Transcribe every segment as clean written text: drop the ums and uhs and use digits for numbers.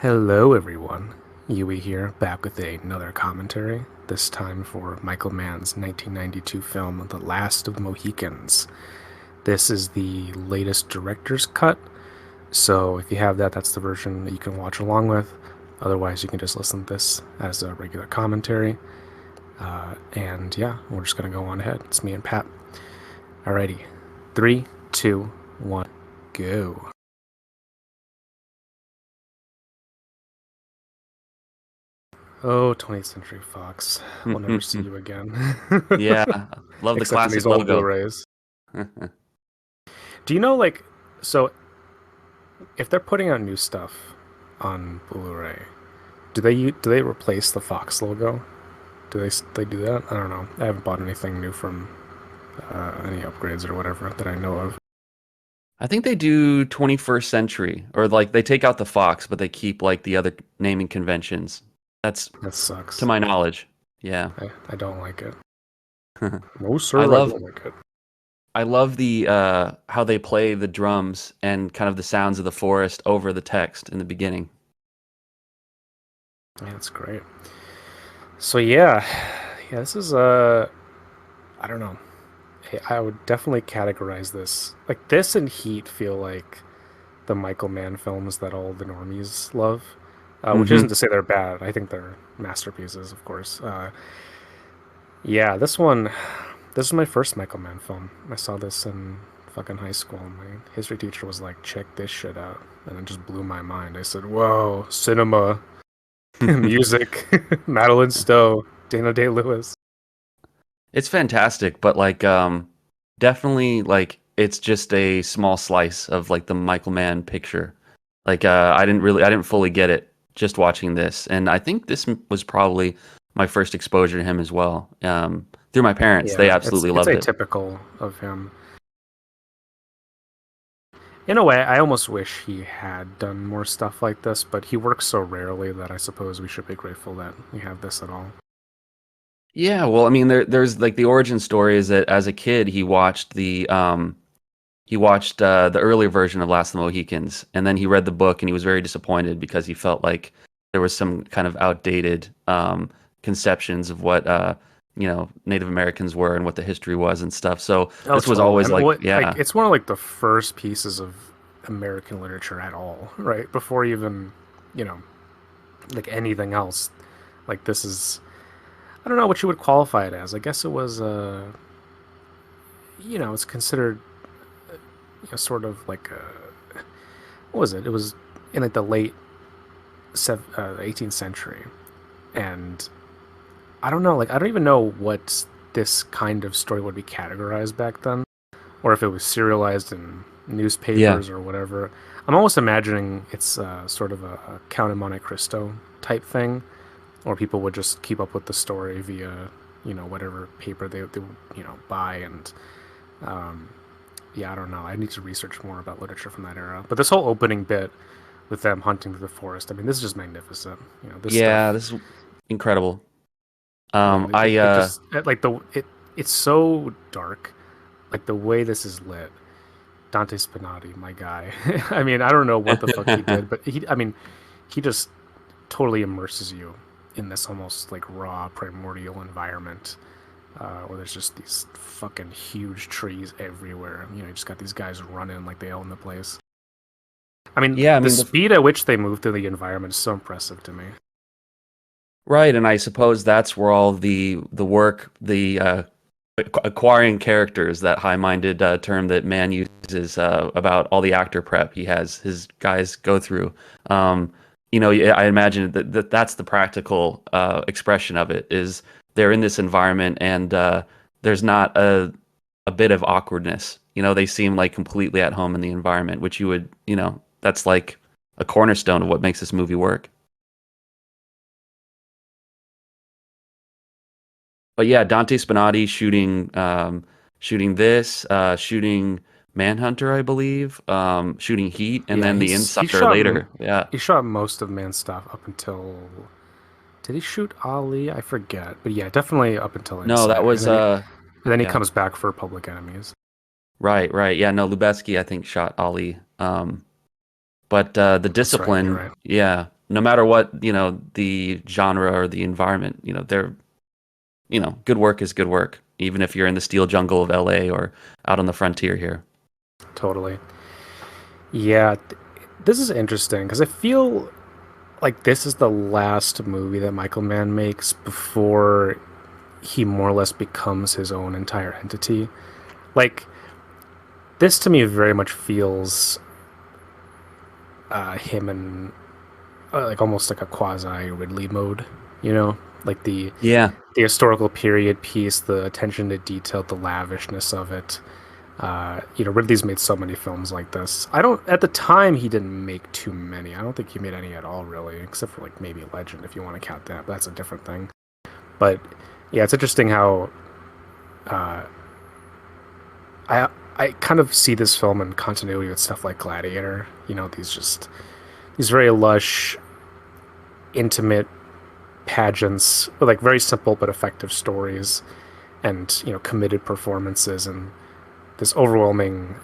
Hello, everyone. Yui here, back with another commentary, this time for Michael Mann's 1992 film, The Last of the Mohicans. This is the latest director's cut, so if you have that, that's the version that you can watch along with. Otherwise, you can just listen to this as a regular commentary. And yeah, we're just gonna go on ahead. It's me and Pat. Alrighty. Three, two, one, go. Oh, 20th Century Fox. We'll never see you again. Yeah, love the Except in these classic old logo. Blu-rays. Do you know, like, so if they're putting out new stuff on Blu-ray, do they replace the Fox logo? Do they do that? I don't know. I haven't bought anything new from any upgrades or whatever that I know of. I think they do 21st century, or like they take out the Fox, but they keep like the other naming conventions. That's That to sucks. my knowledge. Yeah. I don't like it. No, I sir, I love don't like it. I love the how they play the drums and kind of the sounds of the forest over the text in the beginning. Yeah, it's great. So yeah, this is I don't know. I would definitely categorize this. Like this and Heat feel like the Michael Mann films that all the normies love, which isn't Hmm. to say they're bad. I think they're masterpieces, of course. Yeah, this is my first Michael Mann film. I saw this in fucking high school. My history teacher was like, "Check this shit out," and it just blew my mind. I said, "Whoa, cinema, music, Madeline Stowe, Dana Day-Lewis." It's fantastic, but like definitely like it's just a small slice of like the Michael Mann picture. Like I didn't fully get it just watching this. And I think was probably my first exposure to him as well. Through my parents. They Yeah, absolutely it's loved it. atypical of him. In a way, I almost wish he had done more stuff like this, but he works so rarely that I suppose we should be grateful that we have this at all. Yeah, well, I mean there's like the origin story is that as a kid he watched the earlier version of Last of the Mohicans, and then he read the book and he was very disappointed because he felt like there was some kind of outdated conceptions of what Native Americans were and what the history was and stuff. So Oh, this was totally. I always mean, like, what like yeah, it's one of like the first pieces of American literature at all, right? Before even, you know, like anything else. Like this is I don't know what you would qualify it as. I guess it was it's considered sort of like what was it? It was in like the late 18th century. And I don't know, like I don't even know what this kind of story would be categorized back then, or if it was serialized in yeah, newspapers or whatever. I'm almost imagining it's sort of a Count of Monte Cristo type thing, or people would just keep up with the story via, whatever paper they would, buy. And yeah, I don't know. I need to research more about literature from that era. But this whole opening bit with them hunting through the forest, I mean, this is just magnificent. This yeah, stuff. this is incredible. Yeah, it I just like it's so dark. Like the way this is lit. Dante Spinati, my guy. I mean, I don't know what the fuck he did, but I mean, he just totally immerses you in this almost like raw primordial environment where there's just these fucking huge trees everywhere. You just got these guys running like they own the place. I mean, yeah, I the mean the speed at which they move through the environment is so impressive to me. right, and I suppose that's where all the work, the acquiring characters, that high-minded term that man uses about all the actor prep he has his guys go through. Yeah, I imagine that's the practical expression of it is they're in this environment and there's not a bit of awkwardness. They seem like completely at home in the environment, which that's like a cornerstone of what makes this movie work. But yeah, Dante Spinati shooting this, shooting Manhunter, I believe, shooting Heat, and Yeah, then The he Insider shot later. Yeah. he shot most of Man's stuff up until did he shoot Ali? I forget, but yeah, definitely up until No, that Insider, and was then he yeah. comes back for Public Enemies. Right, right. Yeah, no, Lubetzky I think shot Ali. But The That's right. You're Discipline, right. yeah. no matter what, the genre or the environment, they're, good work is good work, even if you're in the steel jungle of LA or out on the frontier here. Totally. Yeah, this is interesting because I feel like this is the last movie that Michael Mann makes before he more or less becomes his own entire entity. Like this to me very much feels him in like almost like a quasi Ridley mode, you know, like Yeah. the historical period piece, the attention to detail, the lavishness of it. Ridley's made so many films like this. I don't at the time he didn't make too many. I don't think he made any at all really, except for like maybe Legend if you want to count that. But that's a different thing. But yeah, it's interesting how uh, I I kind of see this film in continuity with stuff like Gladiator. These very lush, intimate pageants, with like very simple but effective stories, and committed performances and this overwhelming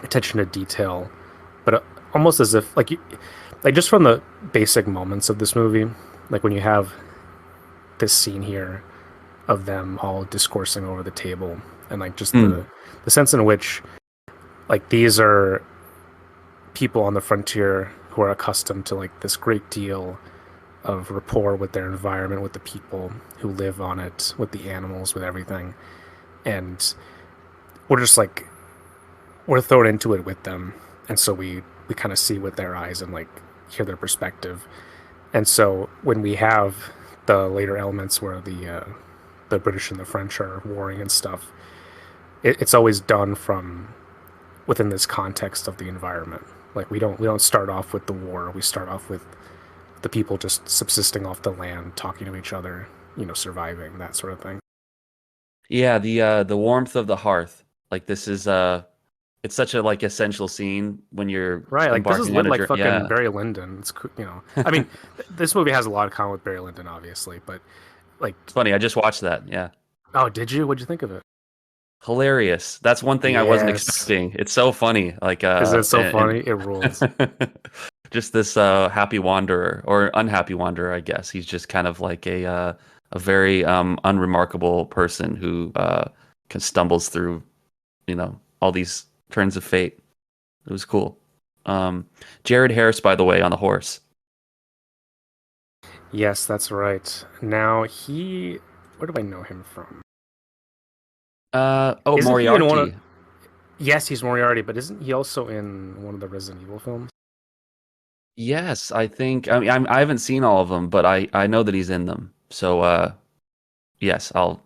attention to detail. But almost as if like just from the basic moments of this movie, like when you have this scene here of them all discoursing over the table, and like just Mm. the sense in which like these are people on the frontier who are accustomed to like this great deal of rapport with their environment, with the people who live on it, with the animals, with everything. And we're just like we're thrown into it with them, and so we kind of see with their eyes and like hear their perspective. And so when we have the later elements where the British and the French are warring and stuff, it's always done from within this context of the environment. Like we don't start off with the war. We start off with the people just subsisting off the land, talking to each other, surviving, that sort of thing. Yeah, the warmth of the hearth. Like this is it's such a like essential scene when you're Right, like this is embarking on lit a like journey. fucking Yeah. Barry Lyndon. I mean, this movie has a lot of common with Barry Lyndon, obviously, but like, It's funny. I just watched that. Yeah. oh, did you? What'd you think of it? Hilarious. That's one thing I wasn't Yes, expecting. It's so funny. Like is it so and funny? It rules. just this happy wanderer or unhappy wanderer, I guess. He's just kind of like a very unremarkable person who stumbles through, all these turns of fate. It was cool. Um, Jared Harris, by the way, on the horse. Yes, that's right. Now where do I know him from? Oh, Isn't he in one of? Moriarty. Yes, he's Moriarty, but isn't he also in one of the Resident Evil films? Yes, I think. I mean, I haven't seen all of them, but I know that he's in them. So yes, I'll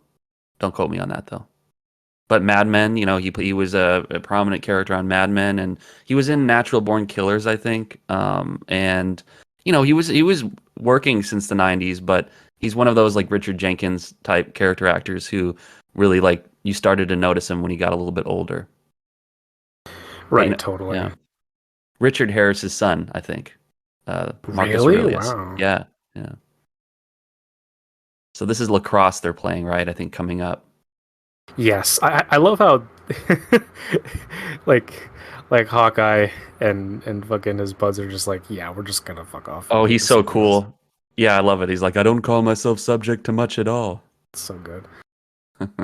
don't quote me on that though. But Mad Men, he was a prominent character on Mad Men, and he was in Natural Born Killers, I think. And he was working since the '90s, but he's one of those like Richard Jenkins type character actors who really like you started to notice him when he got a little bit older. But Right, totally. yeah, Richard Harris's son, I think, Marcus Really? Aurelius. Wow. Yeah, yeah. So this is lacrosse they're playing, right? I think coming up. Yes, I love how like like Hawkeye and fucking his buds are just like, yeah, we're just gonna fuck off and Oh, make he's this so something else. cool. Yeah, I love it. He's like, I don't call myself subject to much at all. It's so good.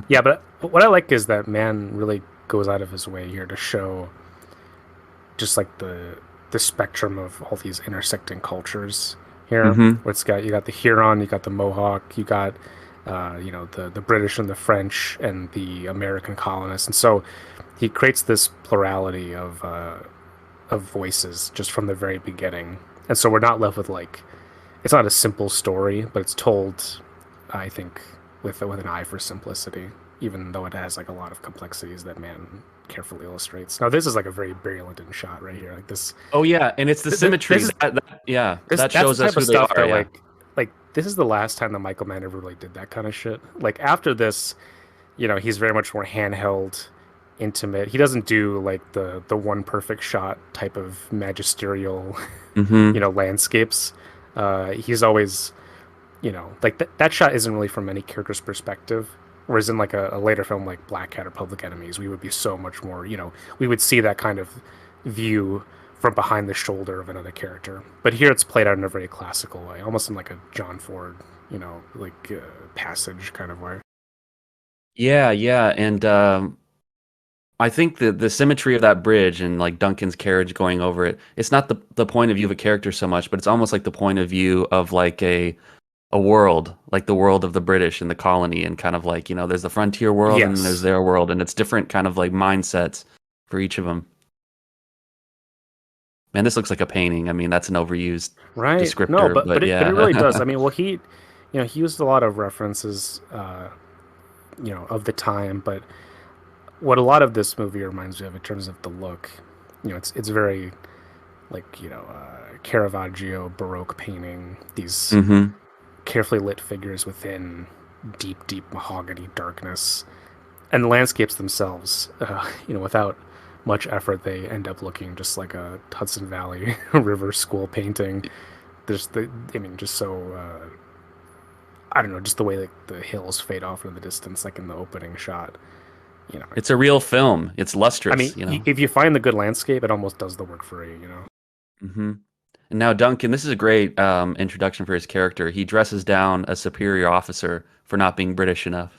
Yeah, but what I like is that man really goes out of his way here to show just like the spectrum of all these intersecting cultures here. Hmm. Where you got the Huron, you got the Mohawk, you got the British and the French and the American colonists, and so he creates this plurality of voices just from the very beginning. And so we're not left with like it's not a simple story, but it's told, I think, with an eye for simplicity, even though it has like a lot of complexities that man carefully illustrates. Now this is like a very Barry Lyndon shot right here. Like Oh yeah, and it's the symmetry this is yeah, this that that's the shows us type of who they stuff are. that Yeah. like this is the last time that Michael Mann ever really did that kind of shit. Like after this, he's very much more handheld, intimate. He doesn't do like the one perfect shot type of magisterial, Hmm. landscapes. He's always, like that shot isn't really from any character's perspective. Whereas in like a later film like Black Cat or Public Enemies, we would be so much more, we would see that kind of view from behind the shoulder of another character. But here it's played out in a very classical way, almost in like a John Ford, like passage kind of way. Yeah, yeah, and I think the symmetry of that bridge and like Duncan's carriage going over it, it's not the point of view of a character so much, but it's almost like the point of view of like a world, like the world of the British and the colony, and kind of like, there's the frontier world and then there's Yes, their world, and it's different kind of like mindsets for each of them. Man, this looks like a painting. I mean, that's an overused right. No, descriptor, but but it really does. yeah. I mean, well, he used a lot of references, of the time. But what a lot of this movie reminds me of in terms of the look, it's very like Caravaggio Baroque painting. These hmm carefully lit figures within deep, deep mahogany darkness, and the landscapes themselves, without much effort, they end up looking just like a Hudson Valley River school painting. I mean, just so I don't know, just the way like the hills fade off in the distance, like in the opening shot. You know, It's a real film. It's I lustrous, mean, if you find the good landscape, it almost does the work for you. hmm And now Duncan, this is a great introduction for his character. He dresses down a superior officer for not being British enough.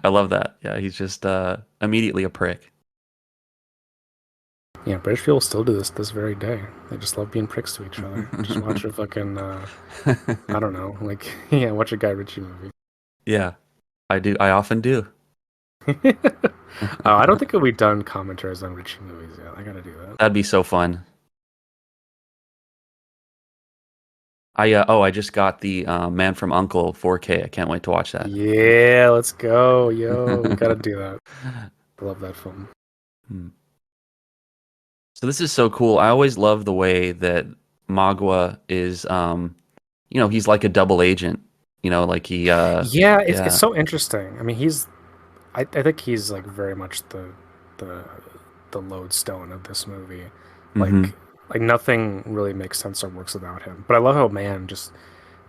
I love that. Yeah, he's just immediately a prick. Yeah, British people still do this very day. They just love being pricks to each other. Just watch a fucking I don't know, like yeah, watch a Guy Ritchie movie. Yeah, I do. I often do. I don't think we've done commentaries on Ritchie movies yet. I gotta do that. That'd be so fun. I just got the Man from Uncle 4K. I can't wait to watch that. Yeah, let's go, yo. We gotta do that. I love that film. Hmm. So this is so cool. I always love the way that Magua is, he's like a double agent. Like he, Yeah, it's yeah. so interesting. I mean, I think he's like very much the the lodestone of this movie. hmm Like like nothing really makes sense or works without him. But I love how man just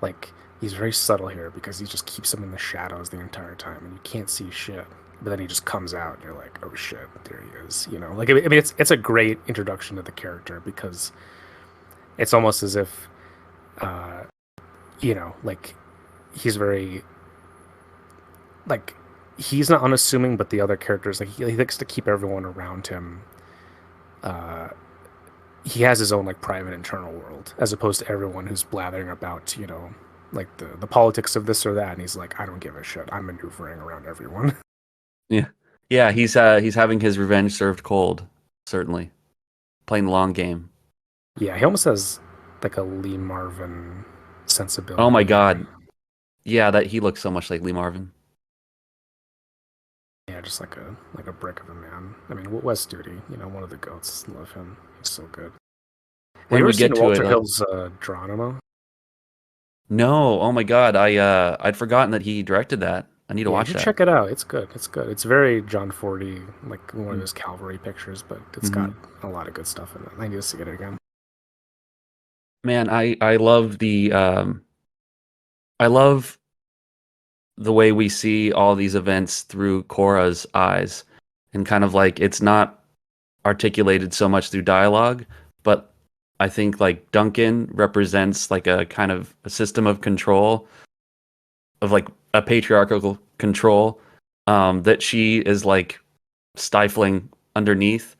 like he's very subtle here because he just keeps him in the shadows the entire time and you can't see shit. But then he just comes out and you're like, oh shit, there he is. Like I mean, it's a great introduction to the character because it's almost as if like he's very like he's not unassuming, but the other characters like he likes to keep everyone around him. He has his own like private internal world as opposed to everyone who's blathering about like the politics of this or that, and he's like, I don't give a shit. I'm maneuvering around everyone. Yeah. Yeah, he's having his revenge served cold, certainly. Playing the long game. Yeah, he almost has like a Lee Marvin Oh my sensibility here. God. Yeah, that he looks so much like Lee Marvin. Yeah, just like a brick of a man. I mean, Wes Studi, one of the goats. Love him. He's so good. Have you When ever we seen get to it, Walter Hill's Geronimo? no, oh my God, I'd forgotten that he directed that. I need to Yeah, you watch should that. check it out. It's good. It's good. It's very John Fordy, like one of Mm-hmm. those cavalry pictures, but it's got Mm-hmm. a lot of good stuff in it. I need to see it again. Man, I love I love the way we see all these events through Cora's eyes, and kind of like it's not articulated so much through dialogue, but I think like Duncan represents like a kind of a system of control, of like a patriarchal control, that she is like stifling underneath.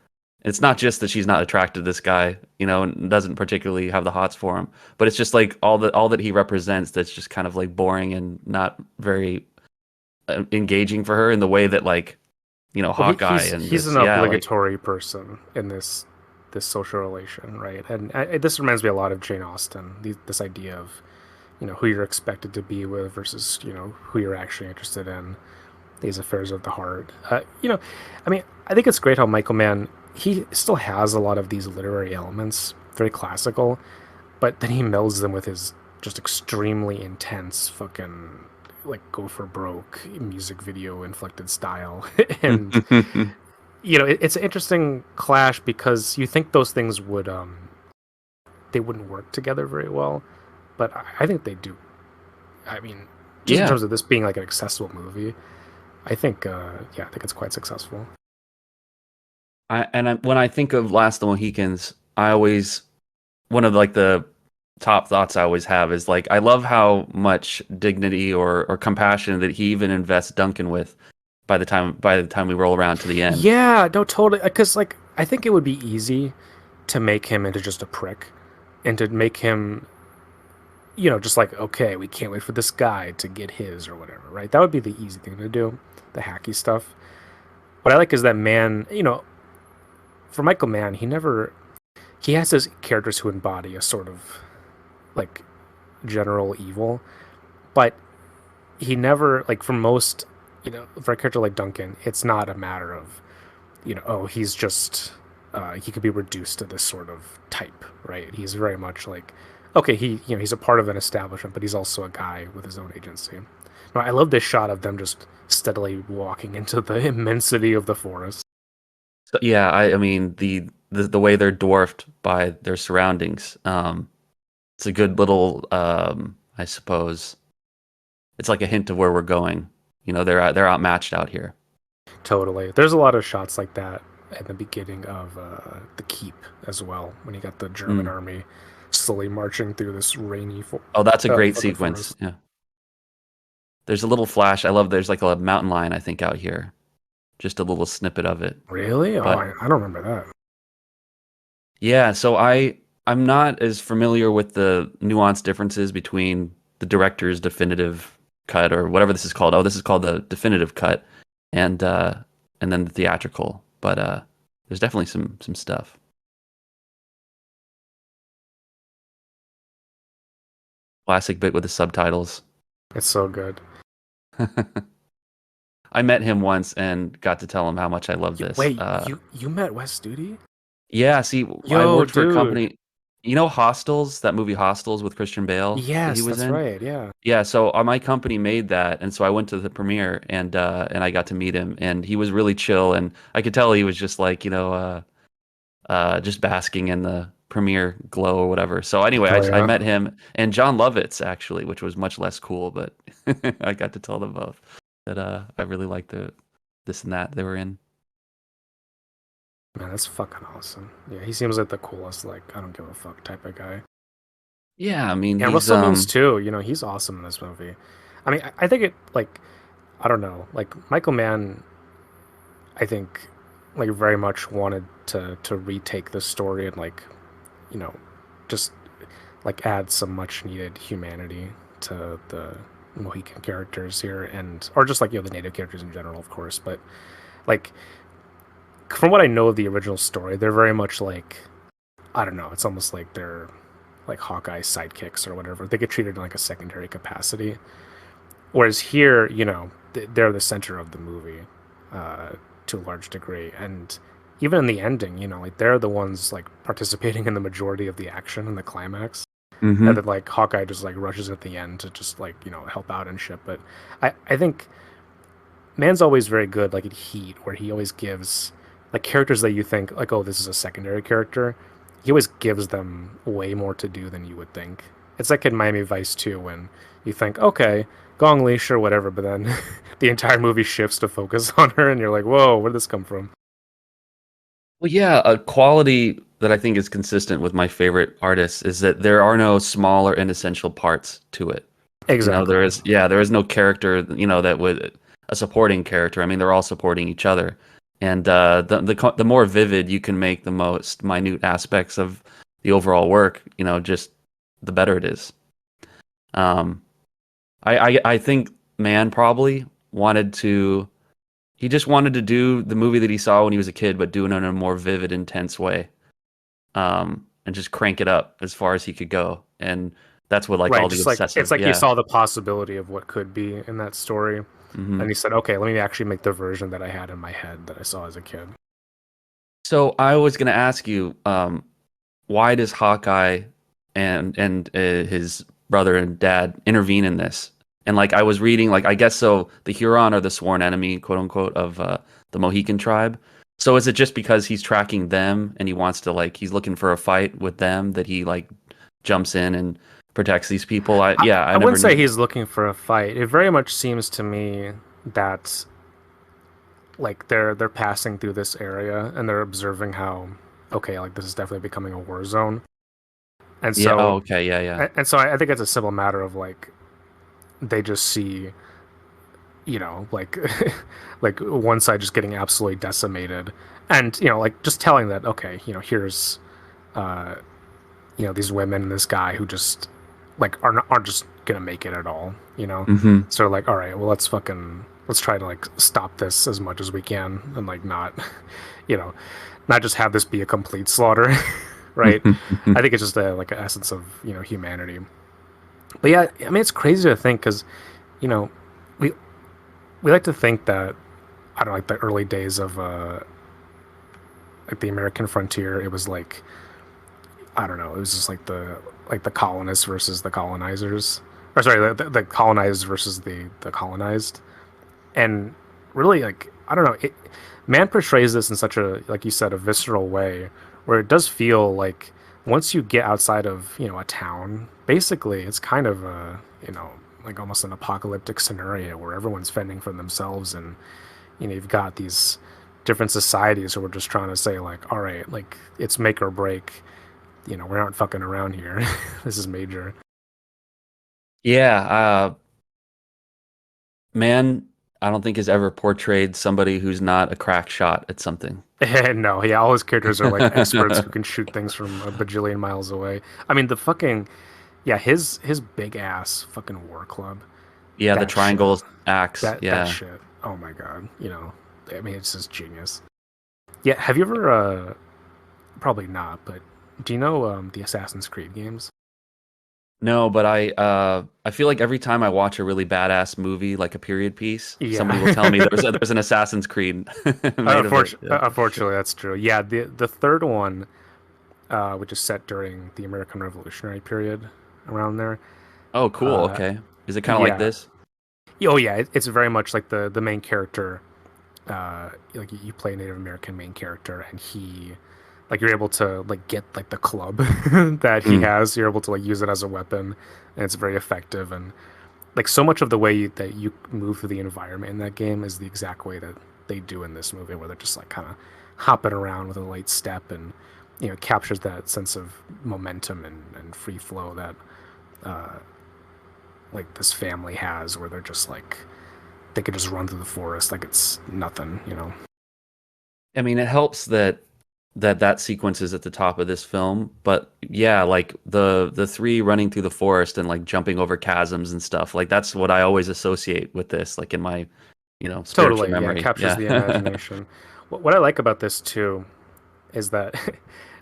It's not just that she's not attracted to this guy, and doesn't particularly have the hots for him, but it's just like all that he represents that's just kind of like boring and not very engaging for her in the way that like, Well, Hawkeye and he's this, an yeah, like, obligatory person in this social relation, right? And this reminds me a lot of Jane Austen. This idea of who you're expected to be with versus who you're actually interested in. These affairs of the heart. I mean, I think it's great how Michael Mann he still has a lot of these literary elements, very classical, but then he melds them with his just extremely intense fucking like go for broke music video inflected style. And it's an interesting clash because you think those things would they wouldn't work together very well, but I think they do. I mean, just in yeah. terms of this being like an accessible movie, I think I think it's quite successful. When I think of Last of the Mohicans, I always one of like the top thoughts I always have is like I love how much dignity or compassion that he even invests Duncan with by the time we roll around to the end. Yeah, no, totally. Because like I think it would be easy to make him into just a prick, and to make him, just like, okay, we can't wait for this guy to get his or whatever, right? That would be the easy thing to do, the hacky stuff. What I like is that man, for Michael Mann, he has his characters who embody a sort of like general evil, but he never, like, for most, for a character like Duncan, it's not a matter of, oh, he's just, he could be reduced to this sort of type, right? He's very much like, okay, he's a part of an establishment, but he's also a guy with his own agency. No, I love this shot of them just steadily walking into the immensity of the forest. So, yeah, I mean the way they're dwarfed by their surroundings. It's a good little I suppose it's like a hint of where we're going. They're outmatched out here. Totally. There's a lot of shots like that at the beginning of the Keep as well, when you got the German Mm. army slowly marching through this rainy Oh, that's a great fucking sequence. forest. Yeah. There's a little flash. I love there's like a mountain lion I think out here. Just a little snippet of it. Really? Oh, But I don't remember that. yeah, so I'm not as familiar with the nuanced differences between the director's definitive cut or whatever this is called. Oh, this is called the definitive cut and uh and then the theatrical. But there's definitely some stuff. Classic bit with the subtitles. It's so good. I met him once and got to tell him how much I love this. Wait, you met Wes Studi? Yeah, see, I Yo, worked for a dude. company. You know Hostels, that movie Hostels with Christian Bale that he Yes, was that's in? right. Yeah. Yeah, so my company made that, and so I went to the premiere and I got to meet him, and he was really chill, and I could tell he was just like just basking in the premiere glow or whatever. So anyway, Oh I yeah. met him and John Lovitz actually, which was much less cool, but I got to tell them both that I really liked the this and that they were in. Man, that's fucking awesome. Yeah, he seems like the coolest, like, I don't give a fuck type of guy. Yeah, I mean And he's Russell Means too, he's awesome in this movie. I mean, I think I don't know, like Michael Mann, I think, like, very much wanted to retake this story and, like, you know, just like add some much needed humanity to the Mohican characters here, and or just like, the native characters in general, of course. But like, from what I know of the original story, they're very much like, I don't know, it's almost like they're like Hawkeye's sidekicks or whatever. They get treated in like a secondary capacity. Whereas here, they're the center of the movie, uh, to a large degree. And even in the ending, like they're the ones like participating in the majority of the action in the climax. And hmm then like Hawkeye just like rushes at the end to just like, help out and shit. But I think Man's always very good, like in Heat, where he always gives like characters that you think like, oh, this is a secondary character. He always gives them way more to do than you would think. It's like in Miami Vice too, when you think, okay, Gong Li, sure, whatever, but then the entire movie shifts to focus on her, and you're like, whoa, where did this come from? Well, yeah, a quality that I think is consistent with my favorite artists is that there are no small or inessential parts to it. Exactly. There is no character, that would a supporting character. I mean, they're all supporting each other. And the more vivid you can make the most minute aspects of the overall work, just the better it is. Um, I think Mann probably wanted to he just wanted to do the movie that he saw when he was a kid, but do it in a more vivid, intense way. And just crank it up as far as he could go. And that's what like Right, all the just like it's obsessive, like he yeah. saw the possibility of what could be in that story, and hmm he said, okay, let me actually make the version that I had in my head that I saw as a kid. So I was gonna ask you, why does Hawkeye and his brother and dad intervene in this? And like I was reading, like I guess so, the Huron are the sworn enemy, quote unquote, of the Mohican tribe. So is it just because he's tracking them and he wants to like he's looking for a fight with them that he like jumps in and protects these people? I, I I never wouldn't say knew. he's looking for a fight. It very much seems to me that like they're passing through this area and they're observing how okay, like this is definitely becoming a war zone. And Yeah. Oh, so okay. Yeah, yeah. I think it's a simple matter of like they just see, like like one side just getting absolutely decimated, and like just telling that okay, here's uh these women and this guy who just like aren't just gonna make it at all, Hmm. so like all right, well let's try to like stop this as much as we can and like not you know not just have this be a complete slaughter. Right. I think it's just a like an essence of humanity. But yeah, I mean it's crazy to think because you know we we like to think that I don't know, like the early days of like the American frontier, it was like I don't know, it was just like the colonists versus the colonizers, or sorry, the colonized versus the colonized, and really like I don't know, man portrays this in such a like you said a visceral way where it does feel like once you get outside of a town, basically it's kind of a like almost an apocalyptic scenario where everyone's fending for themselves and you've got these different societies who are just trying to say like all right, like it's make or break, we're not fucking around here. This is major. Yeah. Man, I don't think has ever portrayed somebody who's not a crack shot at something. And no, yeah, all his characters are like experts who can shoot things from a bajillion miles away. I mean, the fucking yeah, his big ass fucking war club, Yeah, the that shit, triangle axe. that Yeah. shit. Oh my god, I mean, it's just genius. Yeah, have you ever probably not, but do you know the Assassin's Creed games? No, but I feel like every time I watch a really badass movie, like a period piece, somebody will tell me Yeah. there's an Assassin's Creed made of it. Yeah. Unfortunately, that's true. Yeah, the third one, which is set during the American Revolutionary period, around there. Oh, cool. Uh, Okay. Is it kind of like yeah. this? Oh yeah, it's very much like the main character. Like you play a Native American main character, and he, like you're able to like get like the club that he Mm. has. You're able to like use it as a weapon, and it's very effective. And like so much of the way that you move through the environment in that game is the exact way that they do in this movie, where they're just like kind of hopping around with a light step, and captures that sense of momentum and free flow that like this family has, where they're just like they could just run through the forest like it's nothing. I mean, it helps that that sequence is at the top of this film, but yeah, like the three running through the forest and like jumping over chasms and stuff. Like that's what I always associate with this, like in my, spiritual Totally, yeah, it memory. captures the Yeah. imagination. What I like about this too is that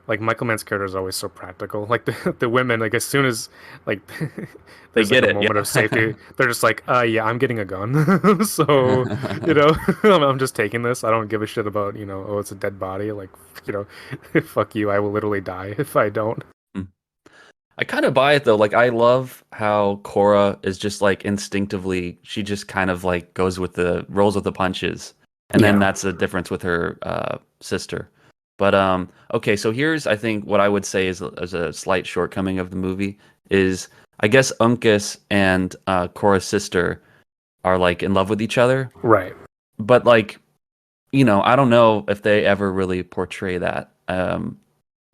like Michael Mann's character is always so practical. Like the women, like as soon as like They there's like get a it. moment of Yeah. safety, they're just like, yeah, I'm getting a gun. So, you know, I'm just taking this. I don't give a shit about, oh, it's a dead body. Like, you fuck you. I will literally die if I don't. I kind of buy it though. Like I love how Cora is just like instinctively, she just kind of like goes with the rolls with the punches. And then Yeah. that's the difference with her sister. But okay, so here's I think what I would say is a slight shortcoming of the movie is I guess Uncas and Cora's sister are like in love with each other, Right. but like, I don't know if they ever really portray that.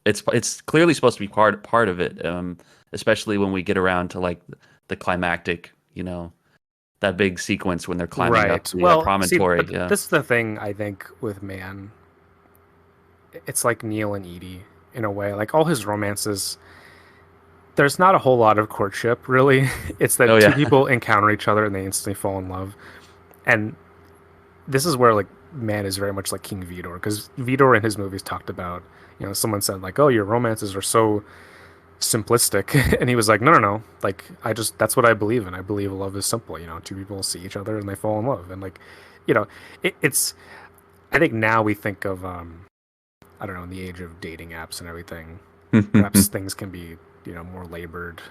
It's clearly supposed to be part of it, especially when we get around to like the climactic, that big sequence when they're climbing up Right. the Well, see, promontory. but Yeah. this is the thing I think with Man. It's like Neil and Edie in a way. Like all his romances, there's not a whole lot of courtship really. It's Oh that two yeah. people encounter each other and they instantly fall in love. And this is where like Man is very much like King Vidor, because Vidor in his movies talked about, someone said like, "Oh, your romances are so simplistic," and he was like, "No, no, no. Like that's what I believe in. I believe love is simple. Two people see each other and they fall in love." And like, you know, it's. I think now we think of I don't know, in the age of dating apps and everything, perhaps things can be, more labored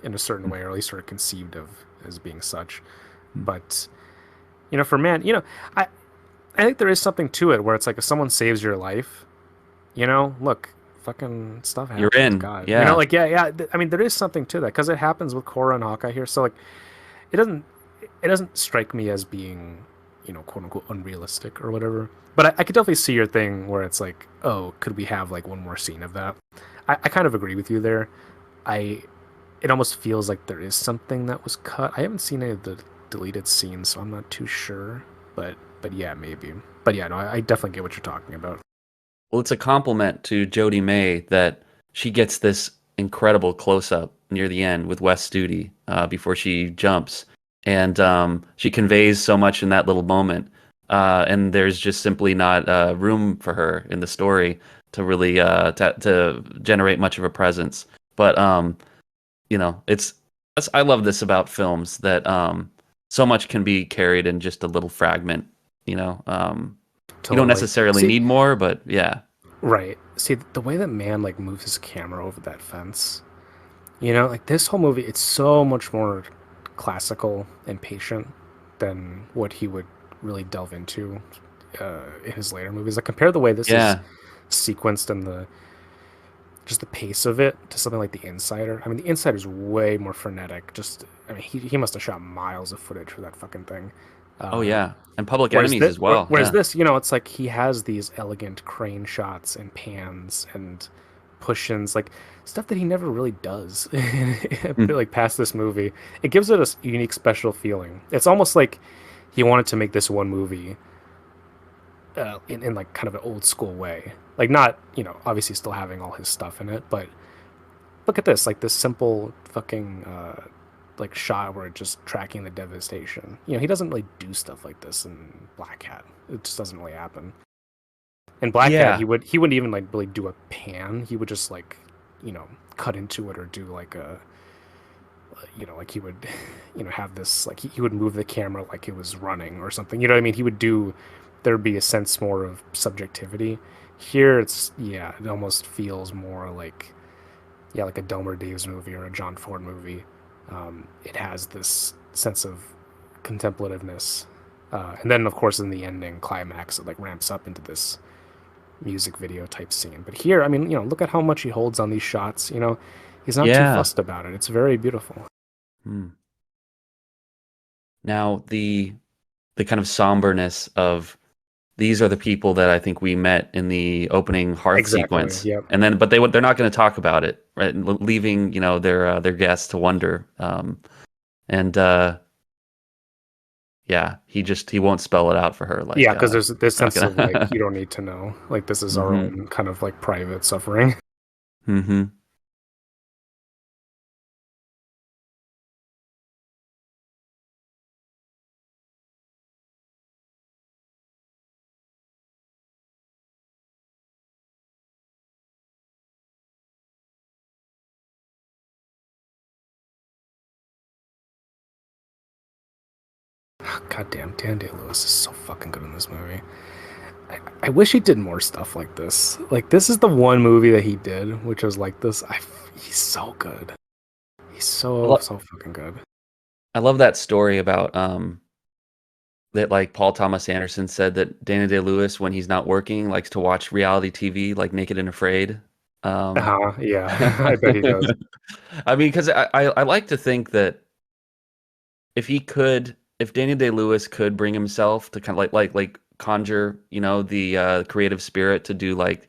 in a certain way, or at least sort of conceived of as being such. But, for Man, I, I think there is something to it where it's like if someone saves your life, look, fucking stuff You're happens. in. God, Yeah. like, yeah, yeah. I mean, there is something to that because it happens with Korra and Hawkeye here. So, like, it doesn't, it doesn't strike me as being. quote unquote unrealistic or whatever. But I could definitely see your thing where it's like, oh, could we have like one more scene of that? I kind of agree with you there. I It almost feels like there is something that was cut. I haven't seen any of the deleted scenes, so I'm not too sure. But yeah, maybe. But yeah, no, I definitely get what you're talking about. Well, it's a compliment to Jodie May that she gets this incredible close up near the end with Wes Studi before she jumps, and she conveys so much in that little moment. And there's just simply not room for her in the story to really to generate much of a presence. But I love this about films that so much can be carried in just a little fragment. You know, you don't Totally. necessarily See, need more, but yeah. right. See, the way that man like moves his camera over that fence, like this whole movie, it's so much more classical and patient than what he would really delve into in his later movies. Like compare the way this is Yeah. sequenced and the just the pace of it to something like The Insider. I mean, The Insider is way more frenetic. I mean, he must have shot miles of footage for that fucking thing. Oh Uh, yeah. And Public Whereas Enemies this, as well. whereas Yeah. this, it's like he has these elegant crane shots and pans and push-ins, like stuff that he never really does. I Hmm. feel like past this movie, it gives it a unique, special feeling. It's almost like he wanted to make this one movie in like kind of an old school way. Like not, obviously still having all his stuff in it, but look at this, like this simple fucking like shot where it's just tracking the devastation. He doesn't really do stuff like this in Black Cat. It just doesn't really happen. In Black Cat, Yeah. he wouldn't even like really do a pan. He would just like, cut into it or do like like he would, have this like he would move the camera like it was running or something. You know what I mean? He would do. There'd be a sense more of subjectivity. Here, it almost feels more like like a Delmer Daves movie or a John Ford movie. It has this sense of contemplativeness, and then of course in the ending climax, it like ramps up into this music video type scene. But here, I mean, look at how much he holds on these shots. He's not too Yeah. fussed about it. It's very beautiful. Hmm. Now the kind of somberness of these are the people that I think we met in the opening hearth Exactly. sequence, Yep. and then they're not going to talk about it, right? Leaving their guests to wonder. And yeah, he won't spell it out for her. Yeah, Like because there's this not sense of like gonna. you don't need to know. Like this is our Hmm. own kind of like private suffering. Hmm. God damn, Dan Day Lewis is so fucking good in this movie. I wish he did more stuff like this. Like this is the one movie that he did, which was like this. He's so good. He's I so love so fucking good. I love that story about that like Paul Thomas Anderson said that Daniel Day-Lewis, when he's not working, likes to watch reality TV like Naked and Afraid. Um, Yeah, I bet he does. I mean, because I like to think that if Daniel Day-Lewis could bring himself to kind of like conjure, the creative spirit to do like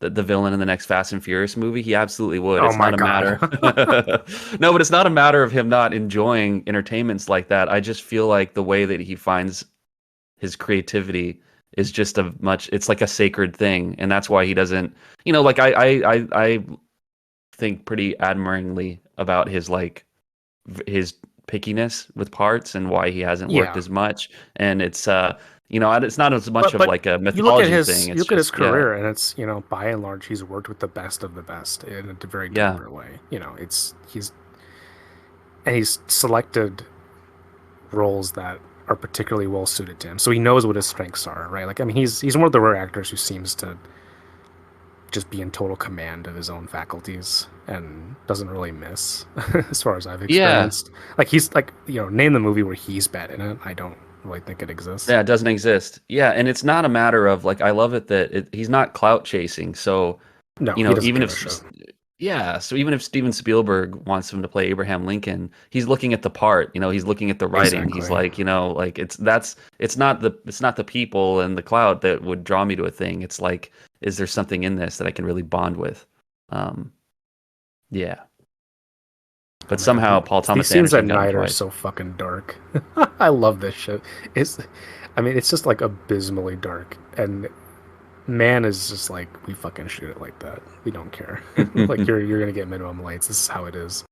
the villain in the next Fast and Furious movie, he absolutely would. Oh It's my not a god. matter. No, but it's not a matter of him not enjoying entertainments like that. I just feel like the way that he finds his creativity is just it's like a sacred thing, and that's why he doesn't, like I think pretty admiringly about his like his pickiness with parts and why he hasn't worked Yeah, as much. And it's not as much of but like a you look at mythology his thing. you It's look at his just yeah, career, and it's by and large he's worked with the best of the best in a very yeah, deliberate way. He's selected roles that are particularly well suited to him. So he knows what his strengths are, right? Like I mean, he's one of the rare actors who seems to just be in total command of his own faculties and doesn't really miss, as far as I've yeah. experienced. Like he's like name the movie where he's bad in it. I don't really think it exists. Yeah, it doesn't exist. Yeah, and it's not a matter of like I love it that he's not clout chasing. So, No, he doesn't even give a if shit. Yeah, so even if Steven Spielberg wants him to play Abraham Lincoln, he's looking at the part, he's looking at the writing. He's Exactly. like, like it's not the people and the cloud that would draw me to a thing. It's like, is there something in this that I can really bond with? Um, yeah. Oh But my god, somehow Paul these Thomas scenes at Anderson got him night are twice. so fucking dark. I love this shit. It's, I mean, it's just like abysmally dark, and man is just like, we fucking shoot it like that. We don't care. Like you're gonna get minimum lights. This is how it is.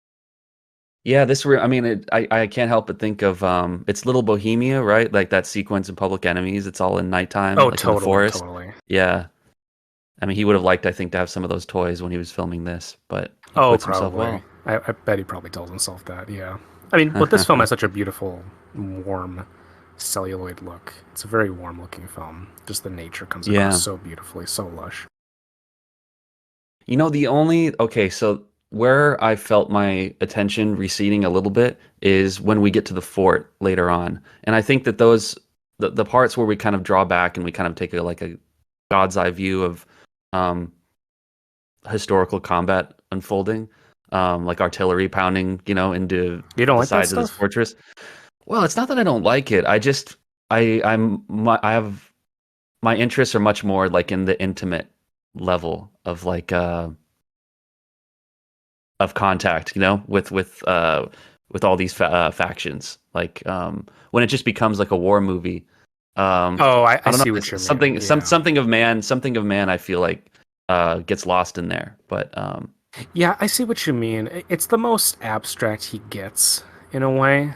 Yeah, I mean, I can't help but think of it's Little Bohemia, right? Like that sequence in Public Enemies. It's all in nighttime, Oh, like in the totally, forest. totally. Yeah. I mean, he would have liked, I think, to have some of those toys when he was filming this, but he Oh, acquits himself probably. well. I bet he probably tells himself that. Yeah. I mean, but this film has such a beautiful, warm, celluloid look. It's a very warm-looking film. Just the nature comes across Yeah. so beautifully, so lush. Okay, so where I felt my attention receding a little bit is when we get to the fort later on. And I think that the parts where we kind of draw back and we kind of take a God's eye view of um, historical combat unfolding, like artillery pounding, into You don't the like that sides of this stuff? fortress. Well, it's not that I don't like it. I have my interests are much more like in the intimate level of like of contact, with all these factions. Like when it just becomes like a war movie. Oh, I I don't know. see what It's you mean. Yeah. something of man. I feel like gets lost in there. But Yeah, I see what you mean. It's the most abstract he gets in a way.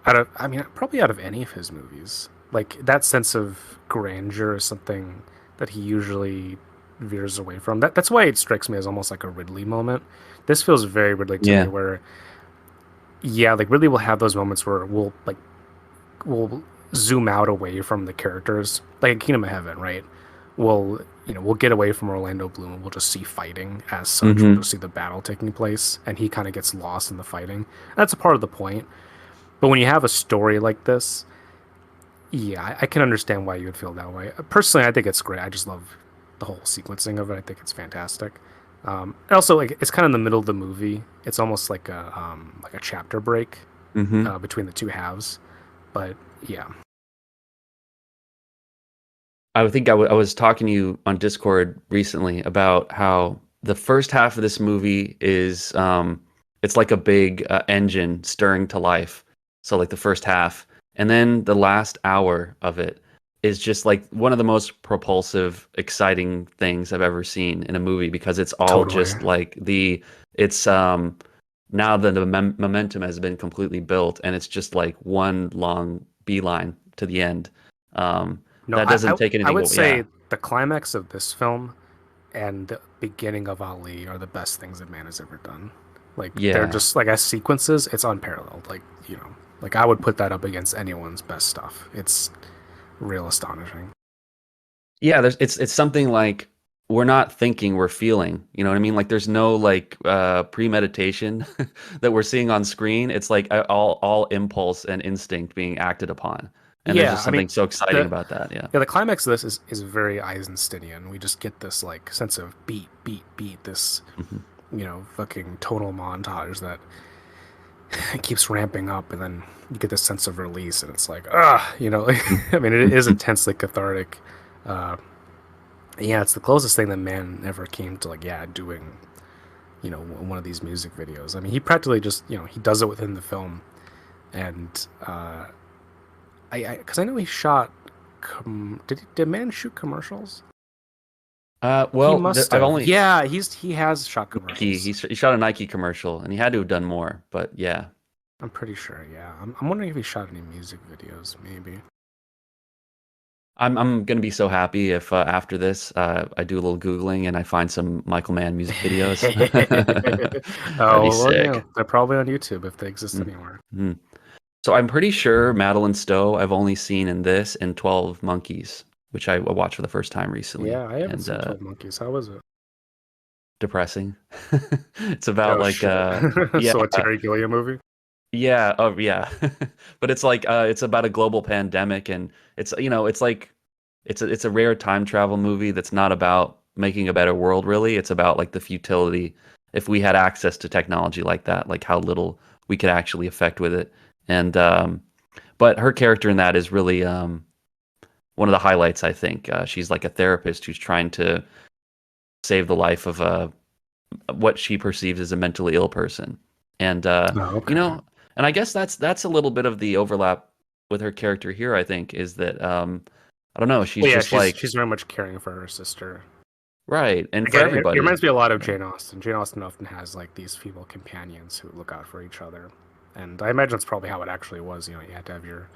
I mean, probably out of any of his movies. Like that sense of grandeur is something that he usually veers away from. That's why it strikes me as almost like a Ridley moment. This feels very Ridley to me, yeah. where yeah, like Ridley will have those moments where we'll zoom out away from the characters, like in Kingdom of Heaven, right? We'll get away from Orlando Bloom and we'll just see fighting as such. We'll Hmm. just see the battle taking place, and he kind of gets lost in the fighting. That's a part of the point. But when you have a story like this, yeah, I can understand why you would feel that way. Personally, I think it's great. I just love the whole sequencing of it. I think it's fantastic. And also, like it's kind of in the middle of the movie. It's almost like a chapter break Hmm. between the two halves. But yeah, I would think I was talking to you on Discord recently about how the first half of this movie is it's like a big engine stirring to life. So like the first half, and then the last hour of it is just like one of the most propulsive, exciting things I've ever seen in a movie because it's all totally. just like it's now the momentum has been completely built and it's just like one long beeline to the end. Um, No, that doesn't take I anything would away. Yeah. say the climax of this film and the beginning of Ali are the best things that man has ever done. Like they're Yeah. just like as sequences, it's unparalleled. Like I would put that up against anyone's best stuff. It's real astonishing. Yeah, it's something like we're not thinking, we're feeling. You know what I mean? Like there's no like premeditation that we're seeing on screen. It's like all impulse and instinct being acted upon. And there's Yeah, just I mean something so exciting the about that. Yeah. yeah, the climax of this is very Eisensteinian. We just get this like sense of beat, beat, beat, this, Hmm. fucking tonal montage that it keeps ramping up and then you get this sense of release and it's like, I mean it is intensely cathartic. Uh yeah, it's the closest thing that man ever came to like doing, one of these music videos. I mean, he practically just, he does it within the film and I because I know he shot did man shoot commercials? He Well, must I've have. only Yeah, he has shot Nike. commercials. He shot a Nike commercial, and he had to have done more. But yeah, I'm pretty sure. Yeah, I'm wondering if he shot any music videos. Maybe. I'm gonna be so happy if after this I do a little googling and I find some Michael Mann music videos. That'd be Oh well, sick. they're probably on YouTube if they exist anywhere. Mm-hmm. So I'm pretty sure Madeline Stowe I've only seen in this and 12 Monkeys, which I watched for the first time recently, Yeah, I haven't and seen 12 Monkeys. How was it? depressing. It's about Oh like shit! yeah, So a Terry Gilliam movie? yeah, oh yeah. But it's like it's about a global pandemic and it's like it's a rare time travel movie that's not about making a better world really. It's about like the futility if we had access to technology like that, like how little we could actually affect with it. And but her character in that is really one of the highlights, I think. She's like a therapist who's trying to save the life of what she perceives as a mentally ill person. And Oh, you okay. know, and I guess that's a little bit of the overlap with her character here, I think, is that I don't know, she's Well, yeah, just like she's very much caring for her sister. right, and for Again, it everybody. reminds me a lot of Yeah. Jane Austen. Jane Austen often has like these female companions who look out for each other, and I imagine that's probably how it actually was. You know, you had to have your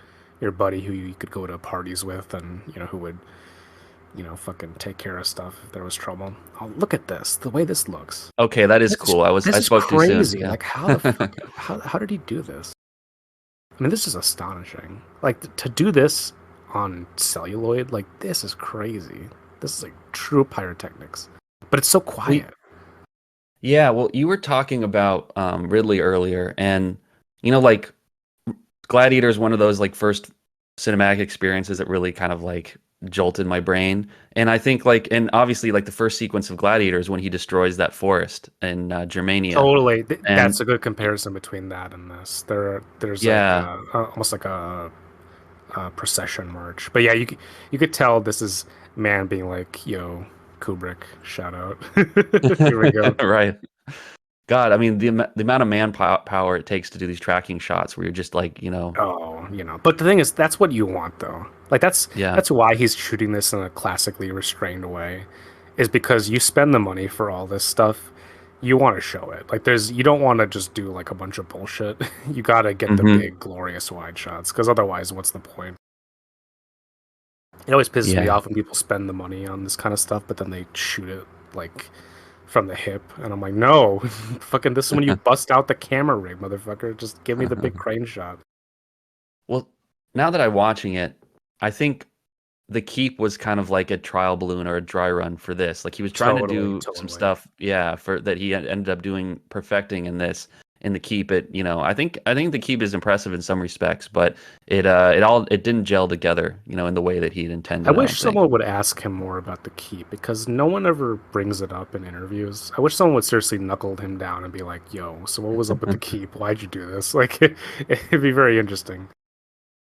buddy who you could go to parties with, and you know who would fucking take care of stuff if there was trouble. Oh, look at this, the way this looks. Okay, that is This is cool. I this is spoke too soon. crazy. Yeah. Like how the fuck how did he do this? I mean, this is astonishing. Like to do this on celluloid, like this is crazy. This is like true pyrotechnics, but it's so We quiet. yeah, well, you were talking about Ridley earlier, and like Gladiator is one of those like first cinematic experiences that really kind of like jolted my brain. And I think like, and obviously like the first sequence of Gladiator is when he destroys that forest in Germania. Totally, And that's a good comparison between that and this. There's like yeah, almost like a procession march, but yeah, you could tell this is man being like, "Yo, Kubrick, shout out." Here we go. right. God, I mean the amount of power it takes to do these tracking shots where you're just like, Oh, but the thing is, that's what you want, though. Like yeah. that's why he's shooting this in a classically restrained way, is because you spend the money for all this stuff. You want to show it. Like you don't want to just do like a bunch of bullshit. You got to get the Hmm. big, glorious wide shots, because otherwise, what's the point? It always pisses me Yeah. off when people spend the money on this kind of stuff, but then they shoot it like from the hip, and I'm like, no, fucking, this is when you bust out the camera rig, motherfucker. Just give me the big crane shot. Well, now that I'm watching it, I think the keep was kind of like a trial balloon or a dry run for this. Like he was trying to Totally, do some totally. stuff, yeah, for that he ended up doing perfecting in this. In the keep, I think the keep is impressive in some respects, but it didn't gel together, in the way that he'd I intended. I don't wish think. someone would ask him more about the keep because no one ever brings it up in interviews. I wish someone would seriously knuckle him down and be like, "Yo, so what was up with the keep? Why'd you do this?" Like, it'd be very interesting.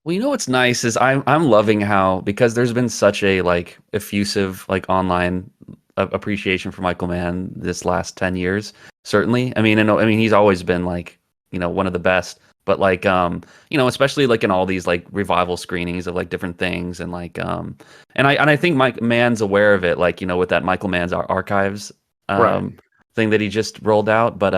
Well, what's nice is I'm loving how because there's been such a like effusive like online appreciation for Michael Mann this last 10 years. Certainly. I mean he's always been like, one of the best, but like especially like in all these like revival screenings of like different things and like and I think Mike Mann's aware of it like, with that Michael Mann's archives Right. thing that he just rolled out, but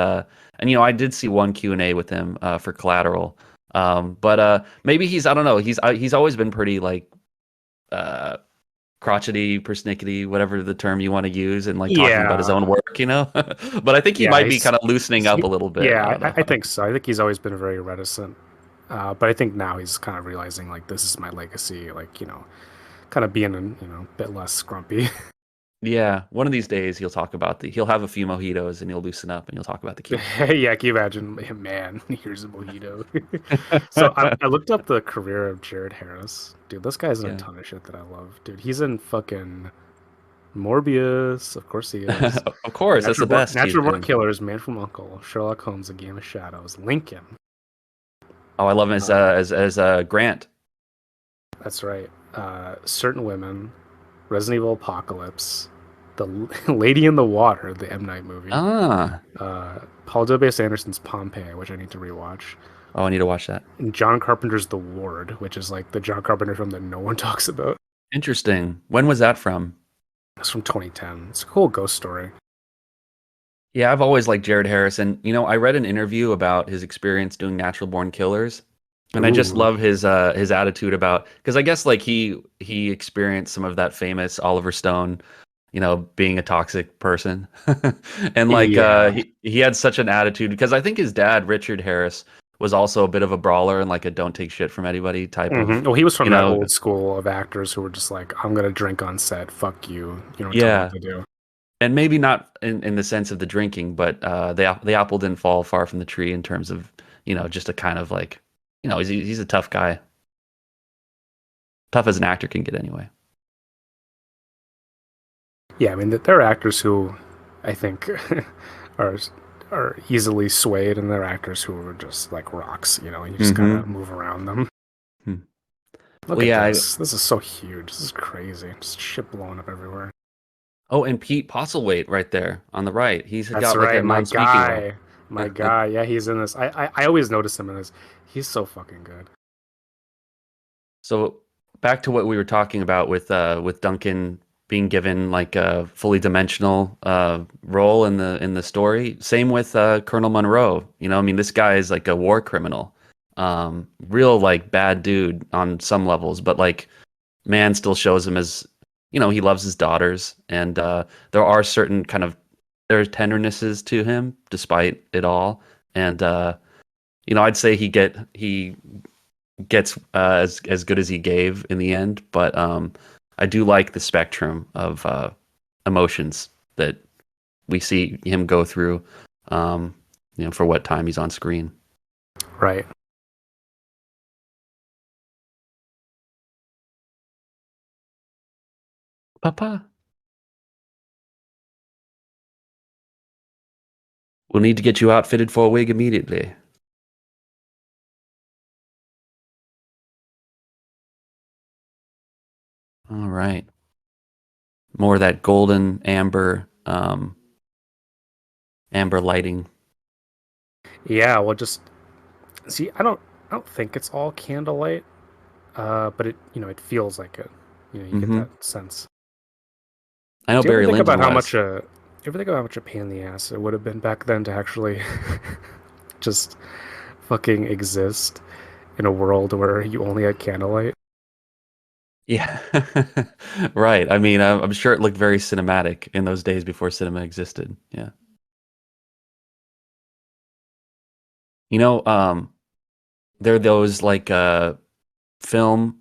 and I did see one Q&A with him for Collateral. But maybe I don't know, he's always been pretty like uh crotchety, persnickety, whatever the term you want to use, and like talking about his Yeah. own work. But I think he Yeah. might be kind of loosening up a little bit. I Yeah. don't know. I think so. I think he's always been very reticent. But I think now he's kind of realizing like this is my legacy. Like kind of being a bit less scrumpy. Yeah, one of these days he'll have a few mojitos and he'll loosen up and he'll talk about the keep. Yeah, can you imagine? Man, here's a mojito. So I looked up the career of Jared Harris. Dude, this guy's in a Yeah. ton of shit that I love. Dude, he's in fucking Morbius. Of course he is. Of course, that's the best he's Natural Born been. Killers, Man from Uncle, Sherlock Holmes, A Game of Shadows, Lincoln. Oh, I love him Uh, as Grant. that's right. Certain Women, Resident Evil Apocalypse, The Lady in the Water, the M. Night movie. Ah. Paul W.S. Anderson's Pompeii, which I need to rewatch. Oh, I need to watch that. And John Carpenter's The Ward, which is like the John Carpenter film that no one talks about. Interesting. When was that from? It's from 2010. It's a cool ghost story. Yeah, I've always liked Jared Harris, and I read an interview about his experience doing Natural Born Killers, and I just Ooh, love his attitude about because I guess like he experienced some of that famous Oliver Stone, being a toxic person, and like yeah. he had such an attitude because I think his dad Richard Harris was also a bit of a brawler and like a don't take shit from anybody type of, Well, he was from you that know, old school of actors who were just like, I'm gonna drink on set. Fuck you. You don't tell me what yeah. to do. And maybe not in the sense of the drinking, but the apple didn't fall far from the tree in terms of just a kind of like he's a tough guy, tough as an actor can get anyway. Yeah, I mean, there are actors who I think are are easily swayed, and they're actors who are just like rocks, you just gotta Mm-hmm. move around them. Hmm. Look Well, at yeah. this. This is so huge. This is crazy. Just shit blowing up everywhere. Oh, and Pete Postlethwaite right there on the right. He's That's got like a right, my non-speaking role. guy. My guy. Yeah, he's in this. I always notice him in this. He's so fucking good. So back to what we were talking about with Duncan being given like a fully dimensional role in the story. Same with Colonel Monroe. You know, I mean, this guy is like a war criminal, real like bad dude on some levels, but like man still shows him as he loves his daughters, and there are certain kind of there are tendernesses to him despite it all, and I'd say he gets as good as he gave in the end. But I do like the spectrum of emotions that we see him go through, for what time he's on screen. Right. Papa, we'll need to get you outfitted for a wig immediately. All right, more of that golden amber lighting. Yeah. Well, just see. I don't think it's all candlelight. But it feels like it. You get Hmm. that sense. I know Do you ever Barry think Lyndon about how was. much a pain in the ass it would have been back then to actually just fucking exist in a world where you only had candlelight? Yeah, right. I mean, I'm sure it looked very cinematic in those days before cinema existed. Yeah. There are those like film,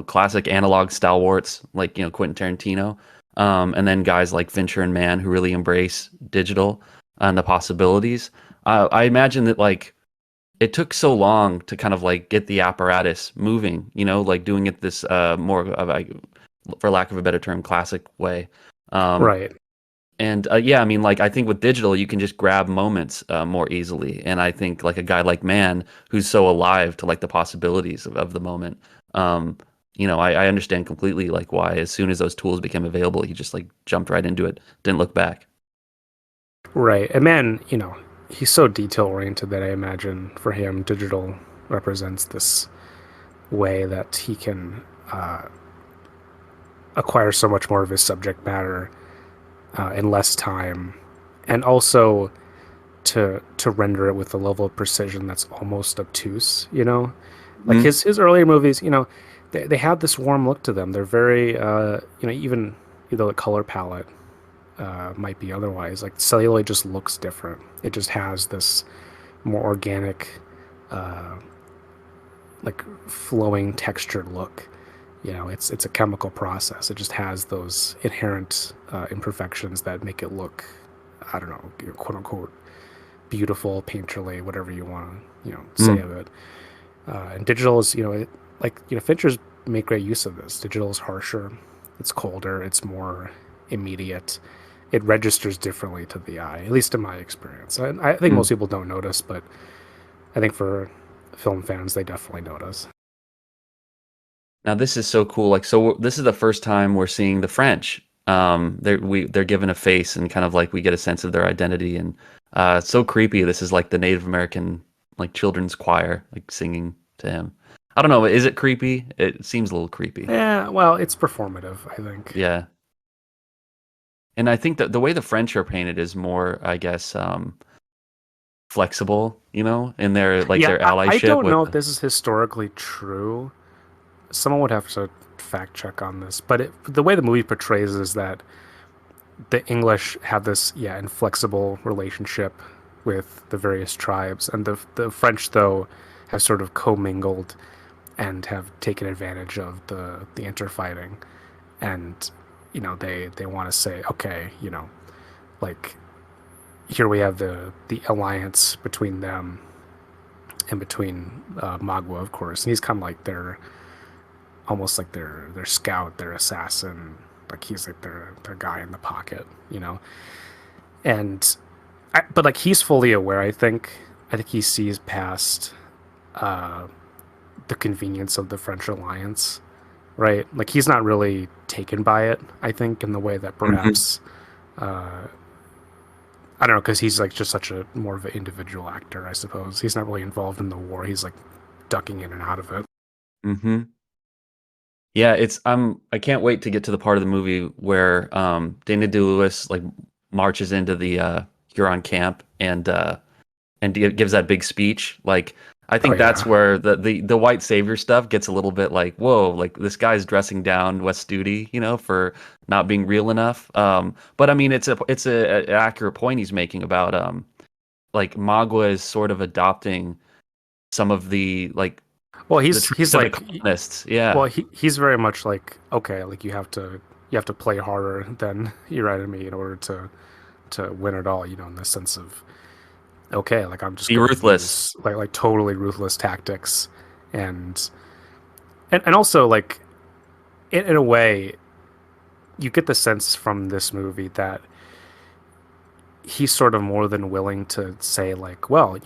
classic analog stalwarts like Quentin Tarantino, and then guys like Fincher and Mann who really embrace digital and the possibilities. I imagine that like it took so long to kind of like get the apparatus moving, like doing it this more of a, for lack of a better term, classic way. Um, Right. and yeah, I mean, like I think with digital, you can just grab moments more easily. And I think like a guy like Mann, who's so alive to like the possibilities of the moment, um, I understand completely like why as soon as those tools became available, he just like jumped right into it, didn't look back. Right. And man, he's so detail oriented that I imagine for him, digital represents this way that he can acquire so much more of his subject matter in less time, and also to render it with a level of precision that's almost obtuse. Like Mm, his earlier movies, they have this warm look to them. They're very even though the color palette might be otherwise, like celluloid just looks different. It just has this more organic, like flowing textured look. It's a chemical process. It just has those inherent imperfections that make it look, I don't know, quote unquote beautiful, painterly, whatever you want to say mm, of it. And digital is Fincher's make great use of this. Digital is harsher, it's colder, it's more immediate. It registers differently to the eye, at least in my experience. I think most mm. people don't notice, but I think for film fans, they definitely notice. Now this is so cool. Like, so this is the first time we're seeing the French. They're given a face and kind of like we get a sense of their identity, and it's so creepy. This is like the Native American like children's choir like singing to him. I don't know. Is it creepy? It seems a little creepy. Yeah, well, it's performative, I think. Yeah, and I think that the way the French are painted is more, I guess, flexible. In their like Yeah, their I allyship don't with. know if this is historically true. Someone would have to fact check on this, but the way the movie portrays it is that the English have this inflexible relationship with the various tribes, and the French though have sort of commingled and have taken advantage of the interfighting, and they want to say, okay, like here we have the alliance between them and between Magua, of course, and he's kind of like their almost like their scout, their assassin, like he's like their guy in the pocket, and but like he's fully aware. I think he sees past uh, the convenience of the French alliance, right? Like he's not really taken by it. I think in the way that Hmm. perhaps I don't know, because he's like just such a more of an individual actor. I suppose he's not really involved in the war. He's like ducking in and out of it. Hmm. Yeah, I can't wait to get to the part of the movie where Dana DeLewis like marches into the Huron camp and gives that big speech. Like I Oh think that's yeah. where the white savior stuff gets a little bit like, whoa, like this guy's dressing down West Studi, for not being real enough. But I mean, it's a accurate point he's making about like Magua is sort of adopting some of the like Well, the he's traits of the like colonists. Yeah. well he's very much like okay, like you have to play harder than your enemy in order to win it all. In the sense of okay, like I'm just Be gonna ruthless. use like totally ruthless tactics, and and also like in a way you get the sense from this movie that he's sort of more than willing to say like, well,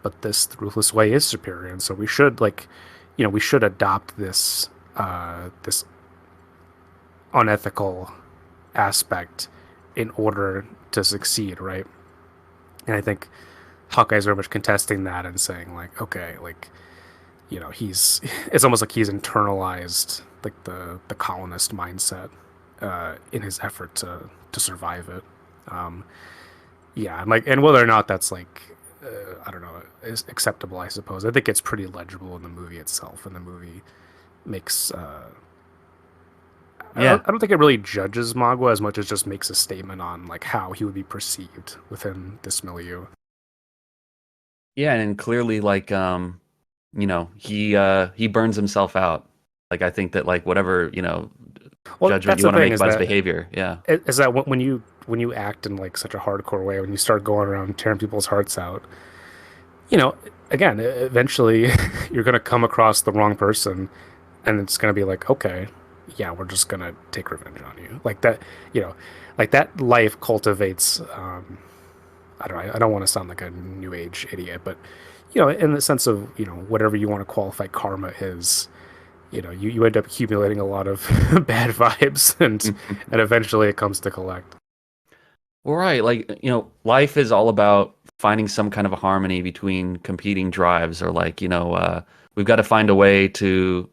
but this ruthless way is superior, and so we should like, we should adopt this unethical aspect in order to succeed, right? And I think Hawkeye's very much contesting that and saying like, okay, like he's it's almost like he's internalized like the colonist mindset in his effort to survive it. Um, Yeah, and whether or not that's like, I don't know, is acceptable. I suppose I think it's pretty legible in the movie itself, and the movie makes. Yeah. I don't think it really judges Magua as much as just makes a statement on like how he would be perceived within this milieu. Yeah, and clearly like he burns himself out. Like I think that like whatever, Well, judgment that's you the want to thing make about his behavior. Yeah. is that when you act in like such a hardcore way, when you start going around tearing people's hearts out, you know, again, eventually you're gonna come across the wrong person, and it's gonna be like, okay, yeah, we're just gonna take revenge on you, like that, you know, like that life cultivates. I don't know. I don't want to sound like a new age idiot, but in the sense of whatever you want to qualify karma is, you end up accumulating a lot of bad vibes, and eventually it comes to collect. Well, right. Like, life is all about finding some kind of a harmony between competing drives or like, we've got to find a way to,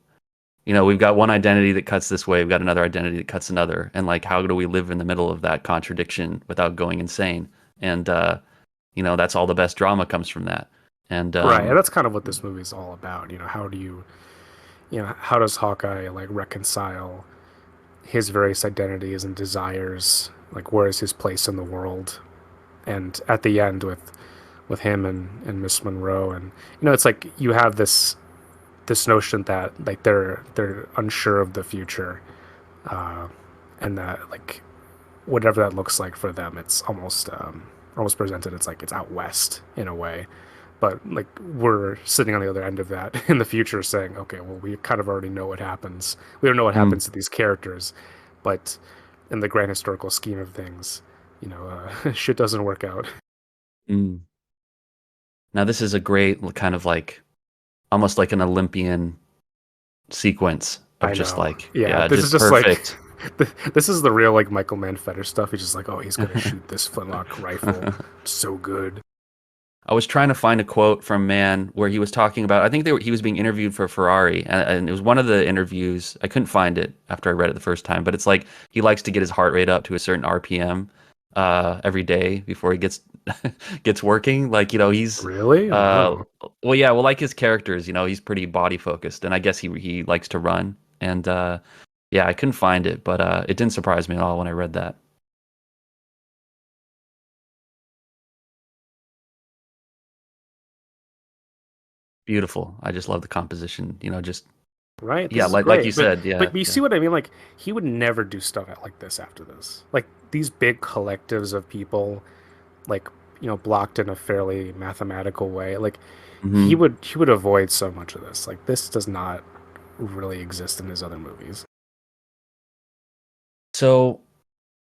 we've got one identity that cuts this way, we've got another identity that cuts another. And like, how do we live in the middle of that contradiction without going insane? And, that's all the best drama comes from that. And, Right, and that's kind of what this movie is all about. How does Hawkeye like reconcile his various identities and desires? Like, where is his place in the world? And at the end, with him and Miss Monroe, and it's like you have this notion that like they're unsure of the future, and that like whatever that looks like for them, it's almost presented. It's like it's out west in a way, but like we're sitting on the other end of that in the future saying, okay, well, we kind of already know what happens. We don't know what mm, happens to these characters, but in the grand historical scheme of things, shit doesn't work out. mm. Now this is a great kind of like, almost like an Olympian sequence of I just know. like, Yeah, yeah, this is just just like perfect. this is the real like Michael Mann fetish stuff. He's just like, oh, he's gonna shoot this flintlock rifle so good. I was trying to find a quote from Mann where he was talking about. I think he was being interviewed for Ferrari, and it was one of the interviews. I couldn't find it after I read it the first time, but it's like he likes to get his heart rate up to a certain RPM every day before he gets gets working. Like he's Really? uh, Wow. well, yeah, well, like his characters, he's pretty body focused, and I guess he likes to run. And yeah, I couldn't find it, but it didn't surprise me at all when I read that. Beautiful. I just love the composition. Just Right? This yeah, is like you great. But said, yeah, but you see yeah. what I mean? Like he would never do stuff like this after this. Like these big collectives of people, like blocked in a fairly mathematical way. Like Hmm. he would avoid so much of this. Like this does not really exist in his other movies. So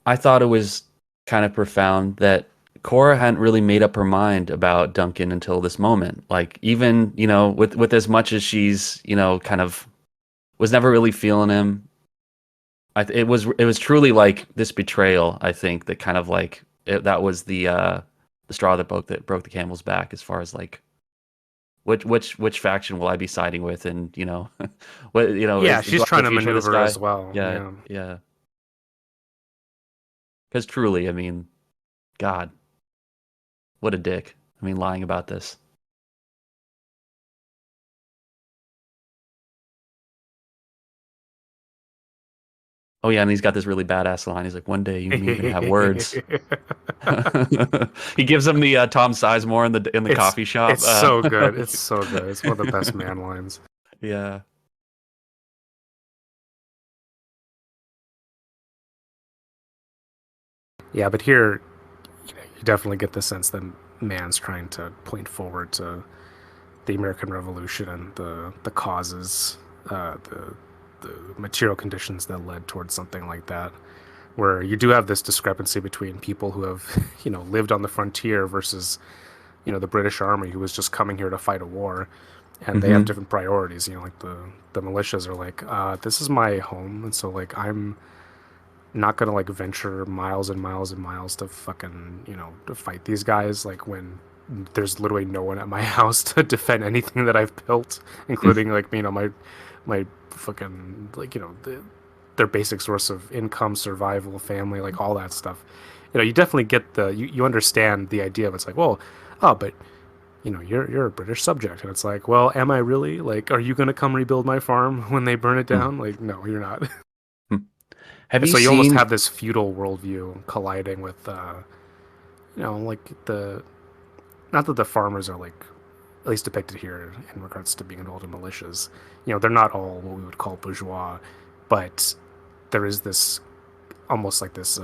I thought it was kind of profound that Cora hadn't really made up her mind about Duncan until this moment. Like even, with as much as she's, kind of was never really feeling him. It was truly like this betrayal, I think, that kind of like that was the straw that broke the camel's back as far as like which faction will I be siding with, and what Yeah, is she's what's the trying to future of this maneuver as guy? well. Yeah, Yeah. yeah. Because truly, I mean, God, what a dick. I mean, lying about this. Oh yeah, and he's got this really badass line. He's like, "One day you and me are gonna have words." He gives him the Tom Sizemore in the it's coffee shop. it's so good. It's so good. It's one of the best man lines. Yeah. Yeah, but here you definitely get the sense that man's trying to point forward to the American Revolution and the causes, the material conditions that led towards something like that. Where you do have this discrepancy between people who have, lived on the frontier versus, the British Army who was just coming here to fight a war, and they have Hmm. different priorities. Like the militias are like, this is my home, and so like I'm not gonna like venture miles and miles and miles to fucking to fight these guys like when there's literally no one at my house to defend anything that I've built, including like my fucking like their basic source of income, survival, family, like all that stuff. You definitely get you understand the idea of it's like, well, oh, but you're a British subject, and it's like, well, am I really? Like, are you gonna come rebuild my farm when they burn it down? Like, no, you're not. Have you So you almost seen? have this feudal worldview colliding with, like not that the farmers are like, at least depicted here in regards to being involved in militias. They're not all what we would call bourgeois, but there is this almost like this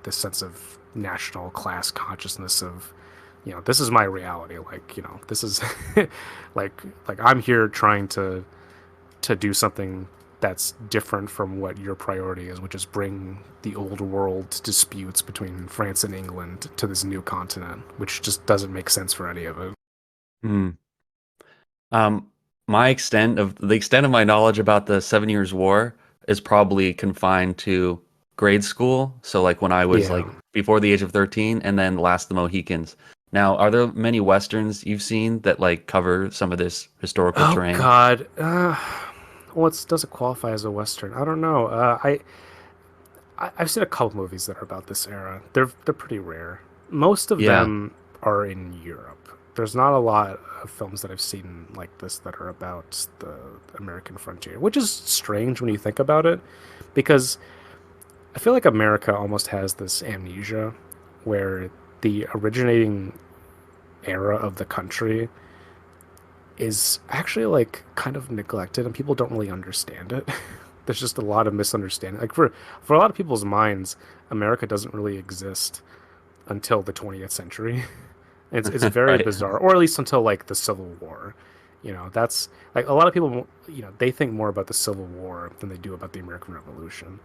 sense of national class consciousness of, this is my reality. Like, this is like I'm here trying to do something that's different from what your priority is, which is bring the old world disputes between France and England to this new continent, which just doesn't make sense for any of it. Hmm. Um, the extent of my knowledge about the 7 Years' War is probably confined to grade school. So like when I was Yeah. like before the age of 13, and then Last of the Mohicans. Now, are there many Westerns you've seen that like cover some of this historical Oh terrain? God. What's does it qualify as a western? I don't know. I've seen a couple movies that are about this era. They're pretty rare. Most of Yeah. them are in Europe. There's not a lot of films that I've seen like this that are about the American frontier, which is strange when you think about it, because I feel like America almost has this amnesia where the originating era of the country is actually like kind of neglected and people don't really understand it. There's just a lot of misunderstanding. Like for a lot of people's minds, America doesn't really exist until the 20th century. It's very Right. bizarre, or at least until like the Civil War. That's like a lot of people. They think more about the Civil War than they do about the American Revolution.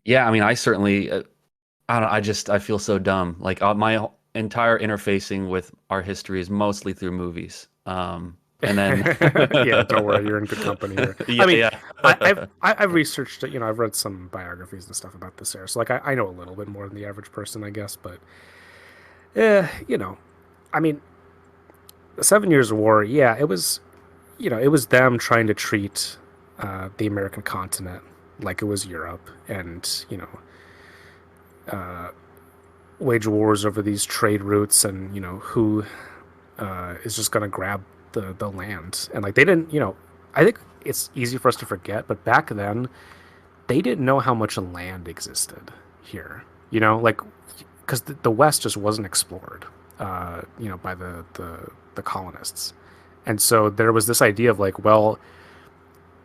Yeah, I mean, I certainly I don't I feel so dumb. Like my entire interfacing with our history is mostly through movies. And then Yeah, don't worry, you're in good company here. I yeah, mean, yeah. I've researched it. I've read some biographies and stuff about this era, so like I know a little bit more than the average person, I guess. But I mean, the 7 Years' War, yeah, it was them trying to treat the American continent like it was Europe, and wage wars over these trade routes, and who is just going to grab the land. And like they didn't, I think it's easy for us to forget, but back then they didn't know how much land existed here. Like because the West just wasn't explored, by the colonists. And so there was this idea of like, well,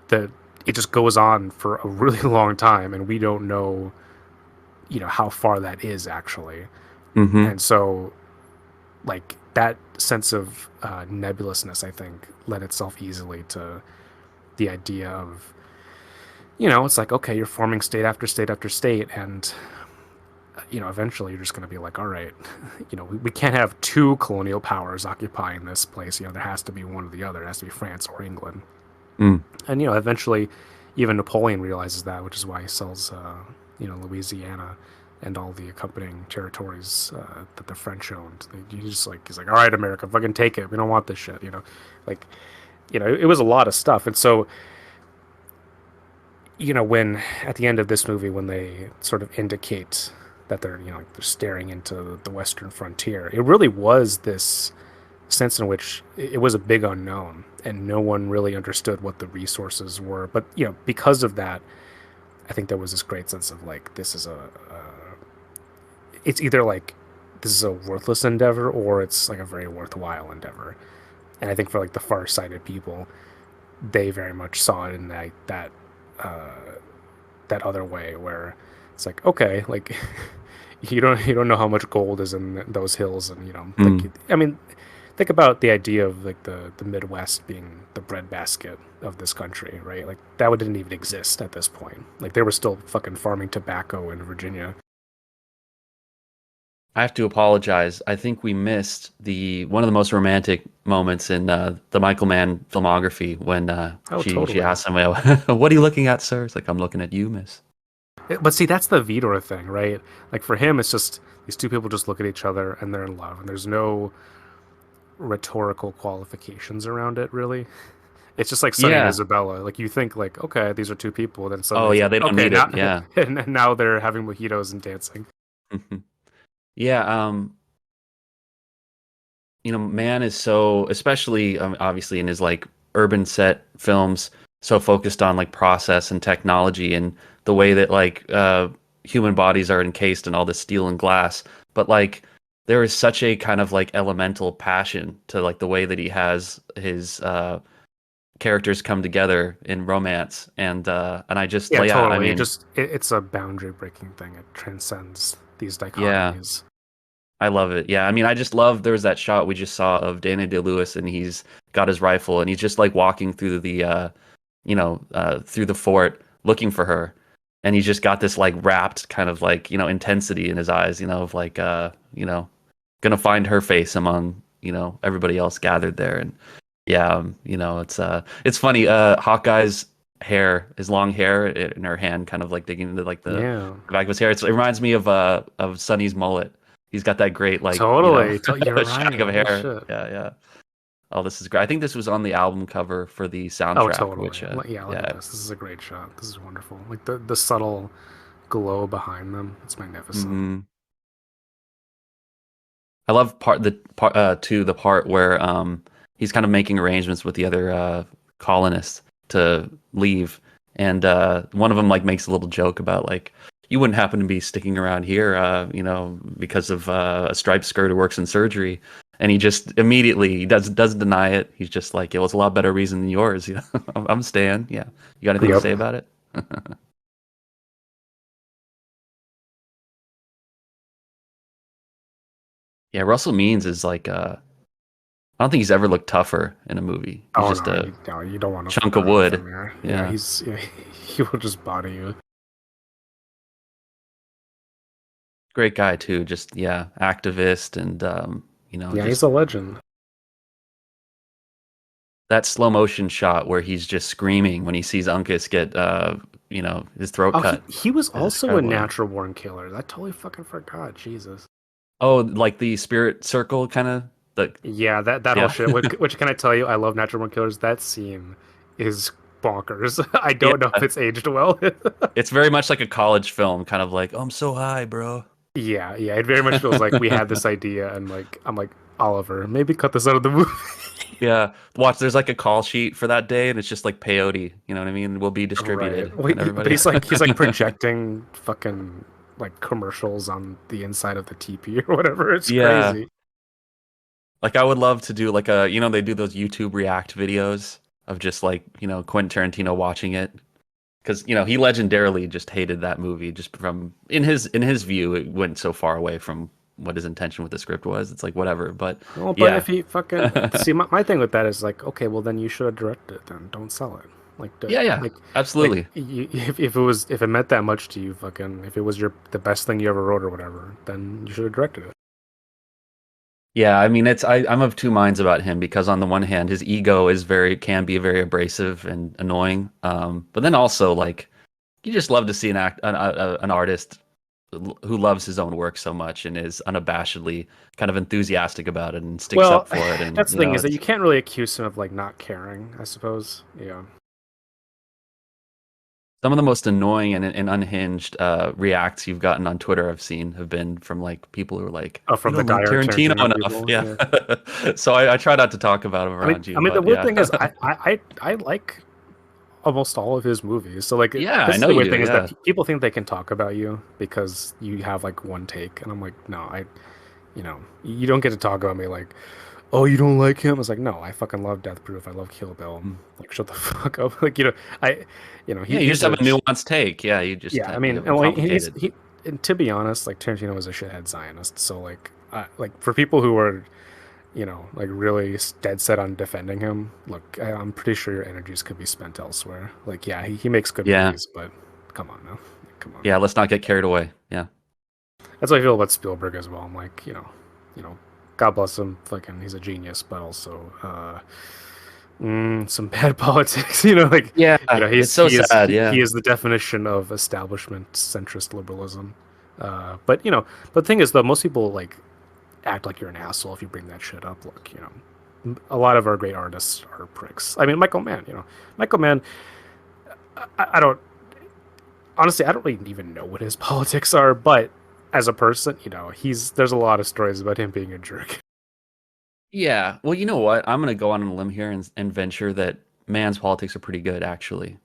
the it just goes on for a really long time, and we don't know, how far that is actually. Hmm. And so like that sense of nebulousness, I think, led itself easily to the idea of, it's like, okay, you're forming state after state after state, and eventually you're just going to be like, all right, we can't have two colonial powers occupying this place. There has to be one or the other. It has to be France or England. Mm. And eventually, even Napoleon realizes that, which is why he sells, Louisiana and all the accompanying territories that the French owned. He's like, all right, America, fucking take it. We don't want this shit. Like, it was a lot of stuff. And so, when at the end of this movie, when they sort of indicate that they're, like they're staring into the Western frontier, it really was this sense in which it was a big unknown and no one really understood what the resources were. But because of that, I think there was this great sense of like this is it's either like this is a worthless endeavor or it's like a very worthwhile endeavor. And I think for like the far-sighted people, they very much saw it in that other way where it's like, okay, like you don't know how much gold is in those hills, and like, Mm. I mean, think about the idea of like the Midwest being the breadbasket of this country, right? Like that didn't even exist at this point. Like they were still fucking farming tobacco in Virginia. I have to apologize. I think we missed the one of the most romantic moments in the Michael Mann filmography when Oh, she totally. asked him, "What are you looking at, sir?" It's like, "I'm looking at you, miss." But see, that's the Vidor thing, right? Like for him, it's just these two people just look at each other and they're in love, and there's no rhetorical qualifications around it, really. It's just like Sonny and Yeah. Isabella. Like you think like, okay, these are two people, then Oh suddenly it's yeah, like, they don't okay, need it. now Yeah. and now they're having mojitos and dancing. Yeah. Man is so, especially obviously in his like urban set films, so focused on like process and technology and the way that like human bodies are encased in all this steel and glass. But like there is such a kind of like elemental passion to like the way that he has his characters come together in romance, and I just Yeah, like, yeah, I totally. mean, It's a boundary breaking thing. It transcends these yeah. dichotomies. I love it. Yeah, I mean, I just love there's that shot we just saw of Daniel Day-Lewis, and he's got his rifle, and he's just like walking through the, through the fort looking for her, and he's just got this like rapt kind of like intensity in his eyes, of like gonna find her face among everybody else gathered there, and yeah, it's funny. Hawkeye's hair, his long hair in her hand, kind of like digging into like Yeah, the back of his hair. It reminds me of Sonny's mullet. He's got that great like totally. You're shag right. of Holy hair. shit. Yeah, yeah. Oh, this is great. I think this was on the album cover for the Oh, soundtrack, totally. which Yeah, look at yeah. this. This is a great shot. This is wonderful. Like the subtle glow behind them. It's magnificent. Hmm. I love the part where he's kind of making arrangements with the other colonists to leave, and one of them like makes a little joke about like you wouldn't happen to be sticking around here, because of a striped skirt who works in surgery, and he just immediately he doesn't deny it. He's just like, yeah, well, it's a lot better reason than yours. I'm staying. Yeah, you got anything to Yep. say about it? Yeah, Russell Means is like I don't think he's ever looked tougher in a movie. He's Oh just no, a you don't want to chunk fuck of around with wood. him here. Yeah, Yeah. he will just body you. Great guy too. Just yeah, activist and Yeah, he's just a legend. that slow motion shot where he's just screaming when he sees Uncas get his throat Oh, cut he was is also a incredible. natural born killer. I totally fucking forgot. Jesus. Oh, like the spirit circle kind of the Yeah, that whole yeah. shit. Which can I tell you? I love natural born killers. That scene is bonkers. I don't know if Yeah. it's aged well. It's very much like a college film, kind of like, "Oh, I'm so high, bro." Yeah, yeah. It very much feels like we had this idea, and like I'm like Oliver, maybe cut this out of the movie. Yeah. Watch, there's like a call sheet for that day and it's just like peyote, you know what I mean? Will be Right. distributed Wait, and but everybody he's like projecting fucking like commercials on the inside of the teepee or whatever. It's Yeah. crazy. Like I would love to do like a, they do those YouTube React videos of just like, Quentin Tarantino watching it. Because, he legendarily just hated that movie just from in his view, it went so far away from what his intention with the script was. It's like whatever. But Well, but yeah. if he fucking see my thing with that is like, okay, well then you should have directed it then. Don't sell it. Yeah, yeah, Like absolutely. if it meant that much to you, fucking if it was your the best thing you ever wrote or whatever, then you should have directed it. Yeah, I mean, I'm of two minds about him because on the one hand, his ego is very can be very abrasive and annoying. But then also like you just love to see an artist who loves his own work so much and is unabashedly kind of enthusiastic about it and sticks Well, up for it. And that's the thing is that you can't really accuse him of like not caring, I suppose. Yeah. some of the most annoying and unhinged reacts you've gotten on Twitter I've seen have been from like people who are like, Oh, you from the don't like dire Tarantino Tarantino enough. people. Yeah. Yeah. So I try not to talk about him around you, The but weird yeah. thing is, I like almost all of his movies. So like, Yeah, I this is know the you weird do. thing is that Yeah. people think they can talk about you because you have like one take, and I'm like, no, you don't get to talk about me like, oh, you don't like him. It's like, no, I fucking love Death Proof. I love Kill Bill. Mm. Like, shut the fuck up. Like, I, Yeah, you just he's have a a nuanced take. Yeah, yeah. I you mean, have a and like, complicated. and to be honest, like Tarantino was a shithead Zionist. So like for people who are like really dead set on defending him, look, I'm pretty sure your energies could be spent elsewhere. Like, yeah, he makes good Yeah. movies, but come on now. Like, come on. Yeah, let's not get carried away. Yeah. That's what I feel about Spielberg as well. I'm like, God bless him, fucking, he's a genius, but also, some bad politics. Yeah, it's so sad. He Yeah. is the definition of establishment centrist liberalism. But the thing is, though, most people like act like you're an asshole if you bring that shit up. Look, a lot of our great artists are pricks. I mean, Michael Mann, Michael Mann. I don't honestly, I don't really even know what his politics are, but as a person, there's a lot of stories about him being a jerk. Yeah. Well, you know what? I'm gonna go on a limb here and venture that man's politics are pretty good, actually.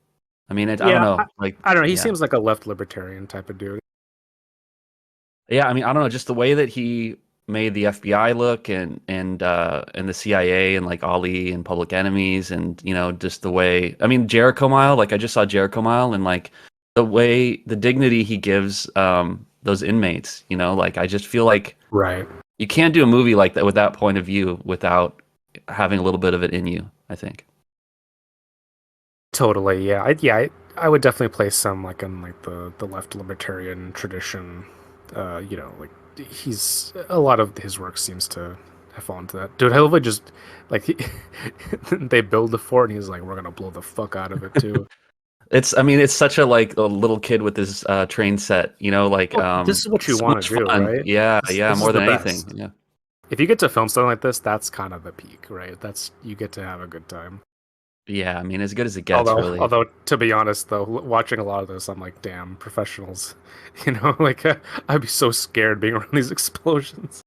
I mean, I don't Yeah, know. Like, I don't know. He yeah. seems like a left libertarian type of dude. Yeah, I mean, I don't know, just the way that he made the FBI look and the CIA and like Ali and Public Enemies and just the way I mean Jericho Mile, like I just saw Jericho Mile and like the dignity he gives those inmates, like I just feel like Right. you can't do a movie like that with that point of view without having a little bit of it in you, I think. Totally. Yeah. I would definitely place some like in like the left libertarian tradition. Like he's a lot of his work seems to have fallen to that. Dude, I love it just like they build the fort and he's like, we're gonna blow the fuck out of it too. I mean, it's such a like a little kid with his train set, like Well, this is what you so want much to do, fun. right? Yeah, This, yeah, this is more the than anything. best. Yeah. If you get to film something like this, that's kind of the peak, right? That's you get to have a good time. Yeah, I mean, as good as it gets, Although, really. although to be honest, though, watching a lot of this, I'm like, damn, professionals. Like I'd be so scared being around these explosions.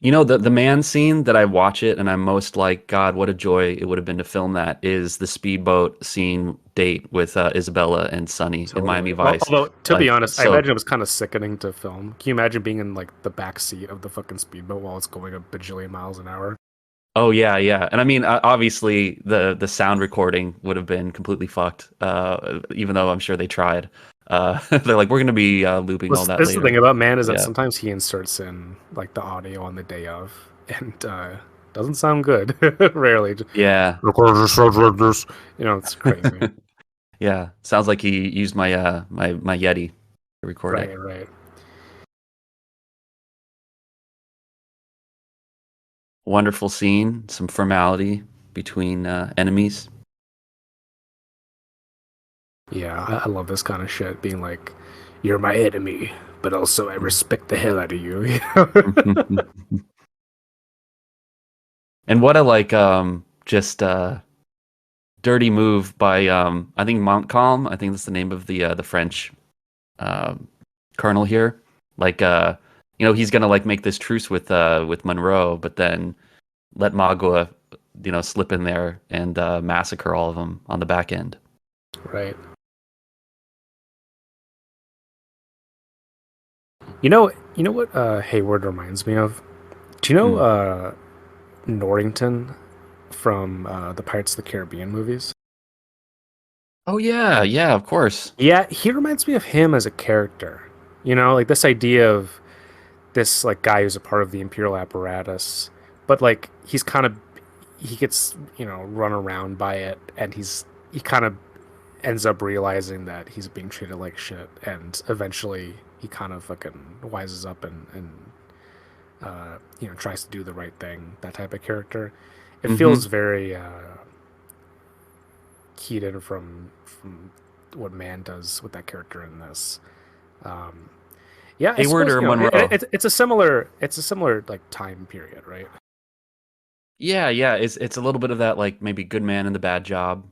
The man scene that I watch it and I'm most like, God, what a joy it would have been to film that is the speedboat scene date with Isabella and Sonny in Miami Totally. Vice. Although, to be Like, honest, I so, imagine it was kind of sickening to film. Can you imagine being in like the back seat of the fucking speedboat while it's going a bajillion miles an hour? oh yeah, yeah. And I mean, obviously the sound recording would have been completely fucked, even though I'm sure they tried. They're like, we're going to be looping all that This is the thing later. about man is that Yeah. sometimes he inserts in like the audio on the day of, and doesn't sound good. Rarely, Yeah. record yourself like this. It's crazy. Yeah. Sounds like he used my Yeti to record it. Right, right. Wonderful scene, some formality between enemies. Yeah, I love this kind of shit. Being like, you're my enemy, but also I respect the hell out of you. And what a like just dirty move by I think Montcalm, I think that's the name of the French um colonel here. Like he's gonna like make this truce with Monroe, but then let Magua slip in there and massacre all of them on the back end. Right. You know what Hayward reminds me of? Do you know Hmm. Norrington from the Pirates of the Caribbean movies? Oh yeah, yeah, of course. Yeah, he reminds me of him as a character. Like this idea of this like guy who's a part of the imperial apparatus, but like he gets run around by it, and he kind of ends up realizing that he's being treated like shit, and eventually he kind of fucking wises up and tries to do the right thing. That type of character. It feels Hmm. very keyed in from what man does with that character in this. Um, yeah, I Hayward suppose or Monroe? it's a similar like time period, right? Yeah, yeah. It's a little bit of that, like maybe good man in the bad job.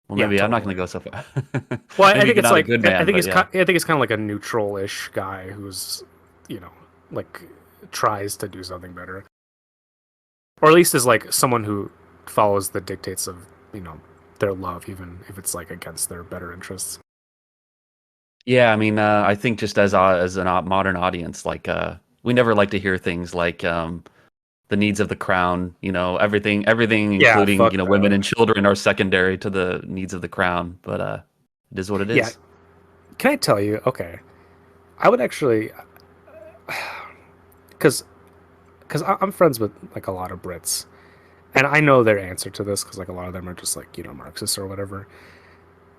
Well, Yeah, maybe I'm not going totally. to go so far. Well, I Maybe think it's not a like good I man, think but he's yeah. I think it's kind of like a neutral-ish guy who's, you know, like tries to do something better, or at least is like someone who follows the dictates of their love, even if it's like against their better interests. Yeah, I mean, I think just as a modern audience, like we never like to hear things like the needs of the crown. Everything, Yeah, including fuck women that. and children, are secondary to the needs of the crown. But it is what it Yeah, is. can I tell you? Okay, I would actually, because I'm friends with like a lot of Brits, and I know their answer to this because like a lot of them are just like Marxists or whatever.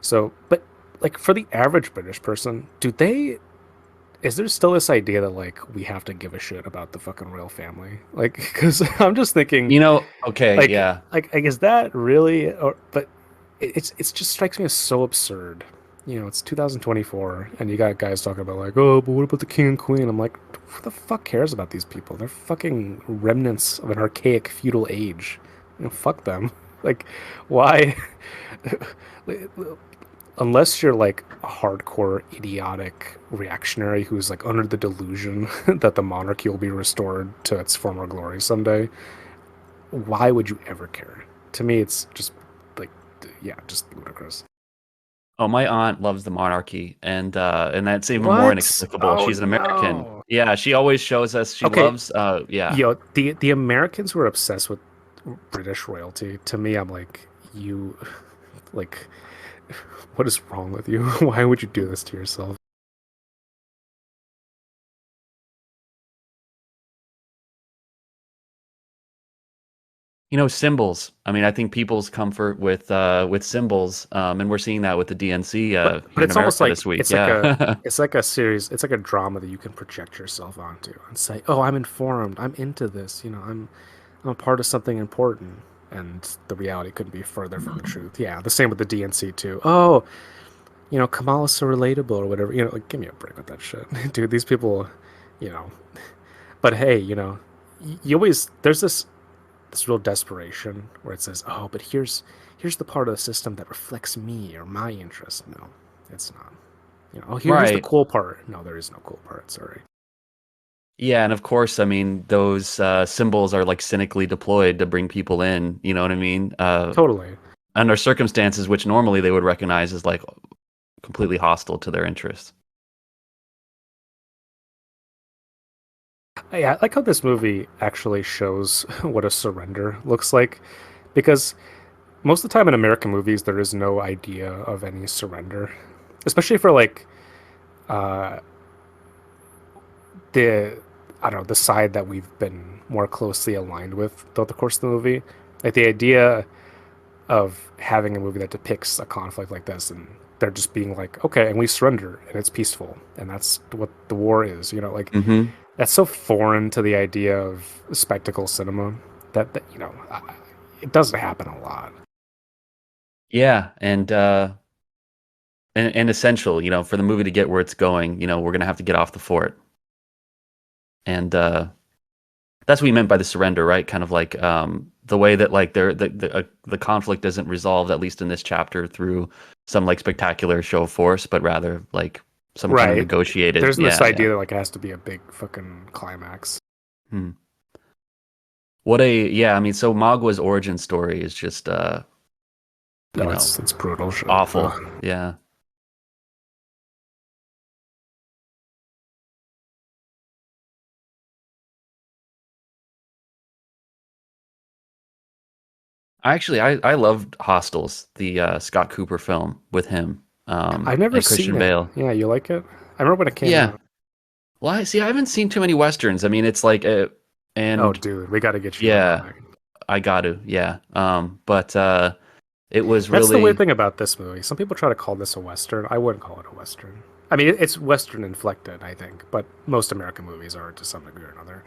So, but like for the average British person, do they is there still this idea that like we have to give a shit about the fucking royal family? Like, because I'm just thinking, Okay, like, yeah. is that really? Or but it's just strikes me as so absurd. It's 2024, and you got guys talking about like, oh, but what about the king and queen? I'm like, who the fuck cares about these people? They're fucking remnants of an archaic feudal age. Fuck them. Like, why? Unless you're like a hardcore idiotic reactionary who's like under the delusion that the monarchy will be restored to its former glory someday, why would you ever care? To me, it's just like, yeah, just ludicrous. Oh, my aunt loves the monarchy, and that's even more What? inexplicable. Oh She's an American. no. Yeah, she always shows us she Okay, loves. Yeah. the Americans who are obsessed with British royalty. To me, I'm like, you, like, what is wrong with you? Why would you do this to yourself? Symbols. I mean, I think people's comfort with symbols, and we're seeing that with the DNC But here in it's almost America like this week. Yeah. it's like a series, it's like a drama that you can project yourself onto and say, "Oh, I'm informed. I'm into this. I'm a part of something important." And the reality couldn't be further from the truth. Yeah, the same with the DNC too. Oh, Kamala's so relatable or whatever. Like give me a break with that shit, dude. These people, you know. But hey, you always there's this real desperation where it says, "Oh, but here's the part of the system that reflects me or my interest." No, it's not. Oh, here's the Right. cool part. No, there is no cool part. Sorry. Yeah, and of course, I mean, those symbols are like cynically deployed to bring people in. You know what I mean? Totally. Under circumstances which normally they would recognize as like completely hostile to their interests. Yeah, I like how this movie actually shows what a surrender looks like, because most of the time in American movies there is no idea of any surrender, especially for like uh, the I don't know the side that we've been more closely aligned with throughout the course of the movie. Like the idea of having a movie that depicts a conflict like this and they're just being like, okay, and we surrender and it's peaceful and that's what the war is. Like Hmm. that's so foreign to the idea of spectacle cinema that it doesn't happen a lot. Yeah, and essential, for the movie to get where it's going, we're gonna have to get off the fort, and that's what you meant by the surrender, right? Kind of like the way that like the conflict isn't resolved, at least in this chapter, through some like spectacular show of force, but rather like some kind of Right. negotiated. There's this Yeah, yeah. idea that like it has to be a big fucking climax. Hmm. Yeah, I mean, so Magwa's origin story is just you No, know, it's brutal shit. awful. Ugh. Yeah. I loved Hostels, the Scott Cooper film with him, I've never and seen Christian it. Bale. Yeah, you like it? I remember when it came Yeah. out. Well, I haven't seen too many westerns. I mean, it's like Oh, and dude, we got to get you on yeah, that. I got to. Yeah. But It was That's the weird really, thing about this movie. Some people try to call this a Western. I wouldn't call it a Western. I mean, it's Western inflected, I think, but most American movies are to some degree or another.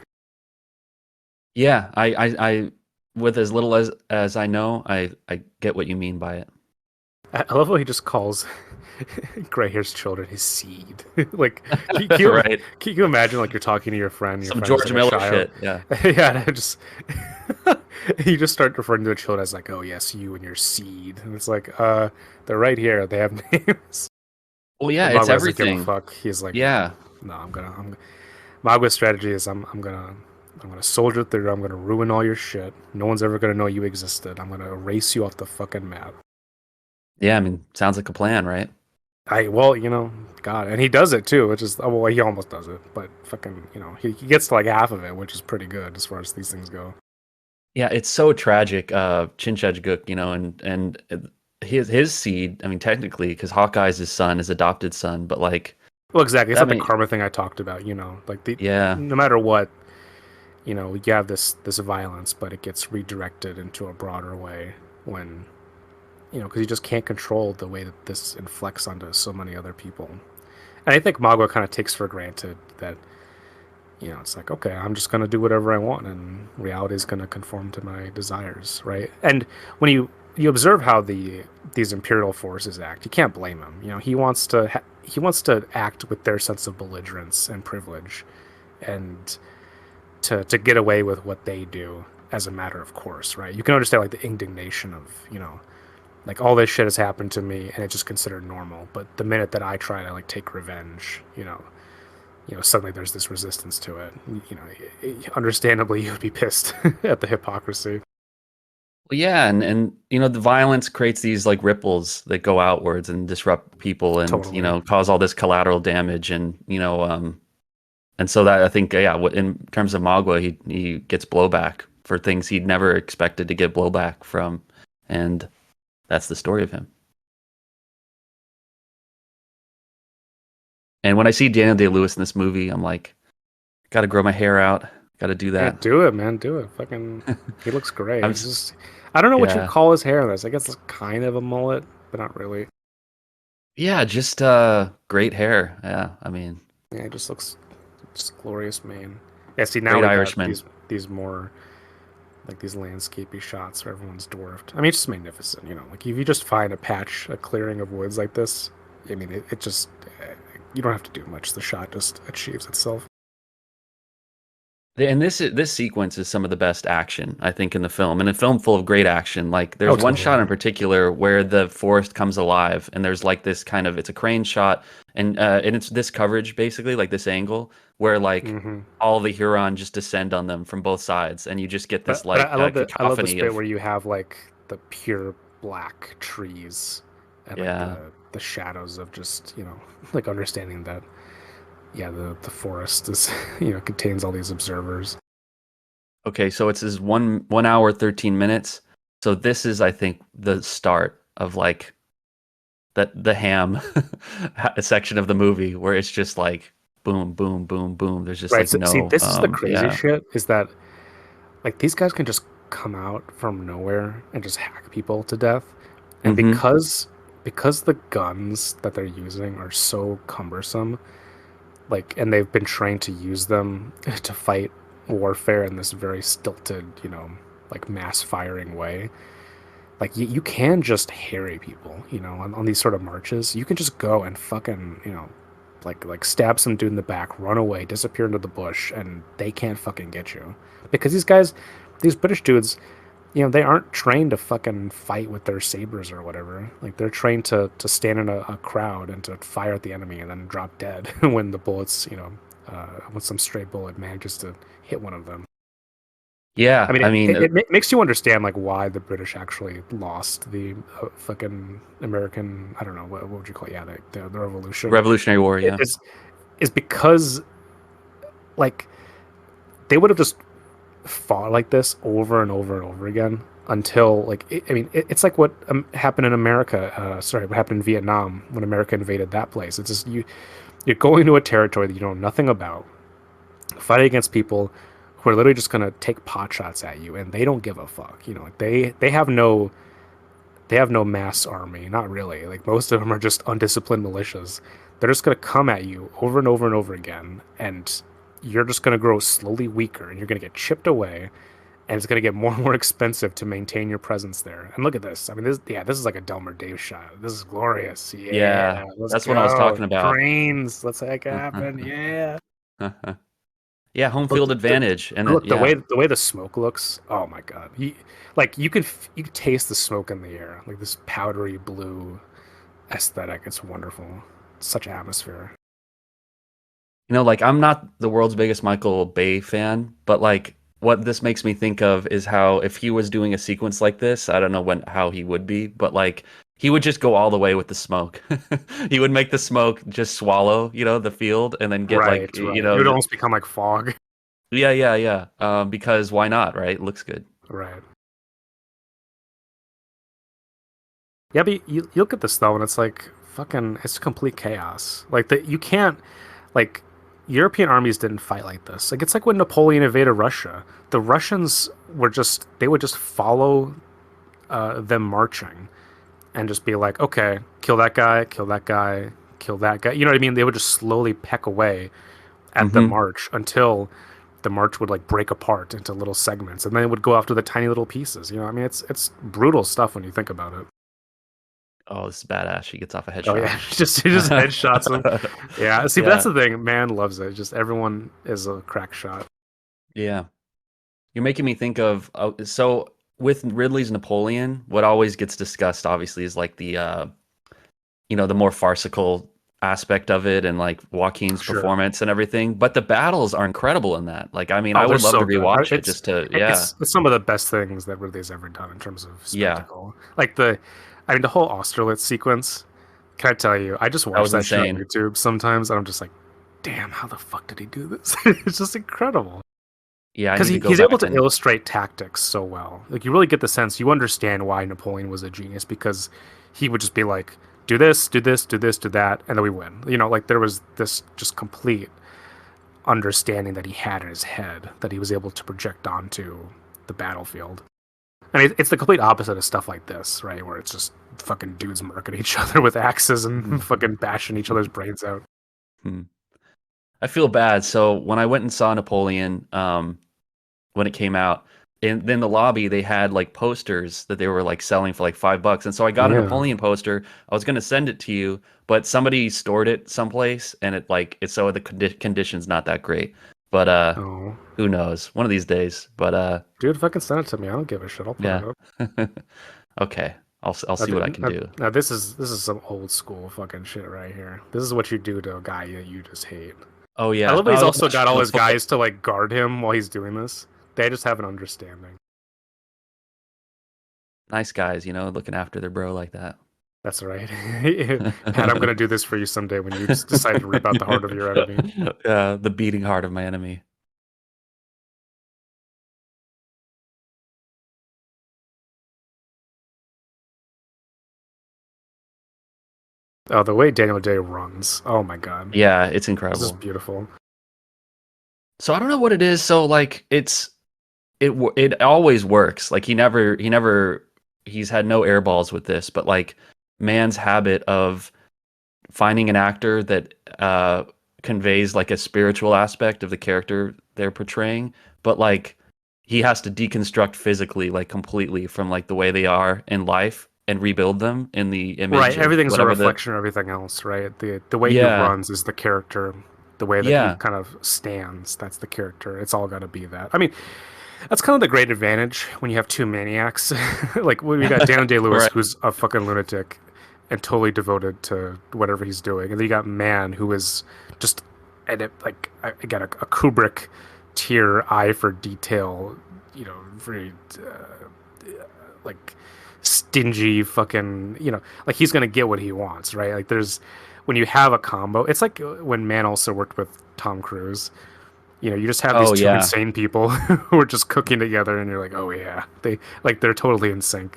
yeah. With as little as I know, I get what you mean by it. I love how he just calls gray hair's children his seed. Like, Right. can you imagine like you're talking to your Some friend is George like a Miller child, shit. Yeah. yeah, and just you just start referring to the children as like, oh yes, you and your seed, and it's like, they're right here. They have names. Well, yeah, And it's Magua doesn't give a everything. fuck. He's like, Yeah. no, Magua's strategy is I'm gonna soldier through. I'm gonna ruin all your shit. No one's ever gonna know you existed. I'm gonna erase you off the fucking map. Yeah, I mean, sounds like a plan, right? Well, God, and he does it too, which is well, he almost does it, but fucking, he gets to like half of it, which is pretty good as far as these things go. Yeah, it's so tragic. Chinchajguk, and his seed. I mean, technically, because Hawkeye's his son, his adopted son, but like Well, exactly. It's that. like I the mean, karma thing I talked about. Like yeah, no matter what, you have this violence, but it gets redirected into a broader way when because you just can't control the way that this inflects onto so many other people. And I think Magua kind of takes for granted that it's like, okay, I'm just gonna do whatever I want, and reality is gonna conform to my desires, right? And when you observe how these imperial forces act, you can't blame him. He wants to act with their sense of belligerence and privilege, and to get away with what they do as a matter of course, right? You can understand like the indignation of like all this shit has happened to me and it's just considered normal, but the minute that I try to like take revenge, suddenly there's this resistance to it. Understandably, you'd be pissed at the hypocrisy. well, yeah, and the violence creates these like ripples that go outwards and disrupt people, and Totally. cause all this collateral damage, and and so that I think, yeah, in terms of Magua, he gets blowback for things he'd never expected to get blowback from, and that's the story of him. And when I see Daniel Day-Lewis in this movie, I'm like, got to grow my hair out, got to do Yeah, that. do it, man. Do it. Fucking, he looks great. I'm He's just, I don't know what you yeah, call his hair in this. I guess it's kind of a mullet, but not really. yeah, just great hair. Yeah, I mean, Yeah, it just looks just glorious, man. Yeah, see, now great we got Irishman. these more like these landscapey shots where everyone's dwarfed. I mean, it's just magnificent, Like if you just find a clearing of woods like this, I mean, it just you don't have to do much. The shot just achieves itself. And this sequence is some of the best action I think in the film, and a film full of great action. Like Oh, there's one shot totally. in particular where the forest comes alive, and there's like this kind of it's a crane shot, and it's this coverage basically like this angle where like Hmm. all the Huron just descend on them from both sides, and you just get this But like I love this cacophony bit of where you have like the pure black trees and like yeah. the shadows of just like understanding that yeah the forest is contains all these observers. Okay, so it's this 1 hour 13 minutes. So this is I think the start of like that the ham section of the movie where it's just like boom, boom, boom, boom. There's just Right. like So, see, no, this is the crazy yeah, shit is that like these guys can just come out from nowhere and just hack people to death. And mm-hmm, because the guns that they're using are so cumbersome, like and they've been trained to use them to fight warfare in this very stilted, like mass firing way. Like you can just harry people, on these sort of marches. You can just go and fucking, like stab some dude in the back, run away, disappear into the bush, and they can't fucking get you. Because these British dudes, they aren't trained to fucking fight with their sabers or whatever. Like they're trained to stand in a crowd and to fire at the enemy and then drop dead when the bullets, when some stray bullet manages to hit one of them. I yeah. mean, I mean, it makes you understand like why the British actually lost the fucking American. I don't know what would you call it? Yeah, the Revolution. Revolutionary War, It yeah, is because like they would have just fought like this over and over and over again until like I mean it's like what happened in America. Sorry, what happened in Vietnam when America invaded that place. It's just you're going to a territory that you know nothing about, fighting against people who are literally just gonna take pot shots at you, and they don't give a fuck. Like they have no they have no mass army, not really. Like most of them are just undisciplined militias. They're just gonna come at you over and over and over again, and you're just gonna grow slowly weaker, and you're gonna get chipped away, and it's gonna get more and more expensive to maintain your presence there. And look at this. I mean, this is like a Delmer Dave shot. This is glorious. Yeah, Yeah, let's that's what I was go. talking about. Greens. Let's make it happen. Yeah. Yeah, home Look, field advantage, and look yeah. the way the smoke looks. Oh my God. You could taste the smoke in the air, like this powdery blue aesthetic. It's wonderful. Such atmosphere. Like I'm not the world's biggest Michael Bay fan, but like what this makes me think of is how if he was doing a sequence like this, I don't know how he would be, but like he would just go all the way with the smoke. He would make the smoke just swallow, the field and then get like, Right, right. It would almost become like fog. yeah, yeah, yeah. Because why not, right? It looks good. Right. Yeah, but you look at this though, and it's like fucking, it's complete chaos. Like that, you can't like European armies didn't fight like this. Like it's like when Napoleon invaded Russia. The Russians were just they would just follow them marching and just be like, okay, kill that guy, kill that guy, kill that guy. You know what I mean? They would just slowly peck away at the Hmm. march until the march would like break apart into little segments, and then it would go after the tiny little pieces. I mean, it's brutal stuff when you think about it. Oh, this is badass. She gets off a Oh headshot. yeah, just headshots them. Yeah, see, but that's Yeah, the thing. Man loves it. Just everyone is a crack shot. yeah. You're making me think of so with Ridley's Napoleon, what always gets discussed obviously is like the more farcical aspect of it and like Joaquin's Sure. performance and everything, but the battles are incredible in that. Like I mean, I Oh, they're would love to so good. rewatch it just to yeah. It's some of the best things that Ridley's ever done in terms of Yeah. spectacle. I mean, the whole Austerlitz sequence. Can I tell you? I just That watch was that shit on insane. YouTube sometimes, and I'm just like, damn, how the fuck did he do this? It's just incredible. Yeah, I Because need to go he's able back to and illustrate tactics so well. Like you really get the sense you understand why Napoleon was a genius because he would just be like, do this, do this, do this, do that, and then we win. Like there was this just complete understanding that he had in his head that he was able to project onto the battlefield. I mean, it's the complete opposite of stuff like this, right? Where it's just fucking dudes murking each other with axes and fucking bashing each other's brains out. Hmm. I feel bad. So when I went and saw Napoleon, when it came out, and then the lobby they had like posters that they were like selling for like $5, and so I got a Yeah. Napoleon poster. I was gonna send it to you, but somebody stored it someplace, and it's so the condition's not that great. But Oh, who knows? One of these days. But dude, fucking send it to me. I don't give a shit. I'll put it yeah. up. Okay, I'll see what I can do. Now this is some old school fucking shit right here. This is what you do to a guy that you just hate. Oh I yeah. love that he's Oh, also got all his okay. guys to like guard him while he's doing this. They just have an understanding. Nice guys, looking after their bro like that. That's right. Pat, I'm gonna do this for you someday when you just decide to rip out the heart of your enemy. The beating heart of my enemy. Oh, the way Daniel Day runs. Oh my God. Yeah, it's This is incredible. beautiful. So I don't know what it is. So like it always works. Like he's had no airballs with this, but like man's habit of finding an actor that conveys like a spiritual aspect of the character they're portraying, but like he has to deconstruct physically like completely from like the way they are in life and rebuild them in the Right, image of everything's a whatever the reflection of everything else, right? The way he yeah, runs is the character. The way that he yeah. kind of stands, that's the character. It's all got to be that. I mean, that's kind of the great advantage when you have two maniacs. Like when we got Daniel Day Lewis, Right. who's a fucking lunatic and totally devoted to whatever he's doing, and then you got Man, who is just like again a Kubrick tier eye for detail. Very like stingy fucking. Like he's gonna get what he wants, right? Like there's when you have a combo, it's like when Man also worked with Tom Cruise. You just have these Oh two yeah. insane people who are just cooking together, and you're like, oh yeah, they're totally in sync.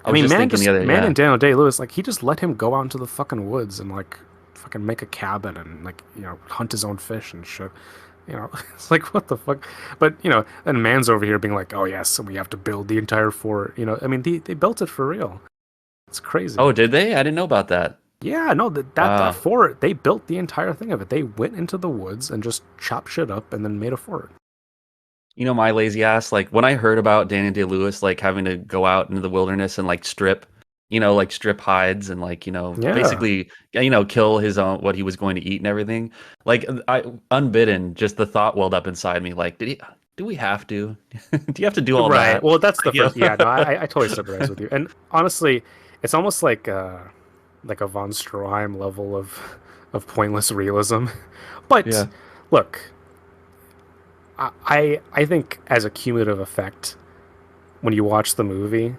I I was mean, just thinking the other Man yeah. and Daniel Day Lewis, like he just let him go out into the fucking woods and like fucking make a cabin and like hunt his own fish and shit. You know, it's like what the fuck. But and man's over here being like, oh yes, we have to build the entire fort. I mean, they built it for real. It's crazy. Oh, did they? I didn't know about that. Yeah, no, that Wow. fort, they built the entire thing of it. They went into the woods and just chopped shit up and then made a fort. You know, my lazy ass, like when I heard about Daniel Day-Lewis like having to go out into the wilderness and like strip, like strip hides and like, Yeah, basically, kill his own what he was going to eat and everything. Like I unbidden, just the thought welled up inside me like, do we have to? Do you have to do all right. that? Well, that's the Like, first. Yeah, no, I totally sympathize with you. And honestly, it's almost like a von Stroheim level of pointless realism. But yeah. look, I think as a cumulative effect, when you watch the movie,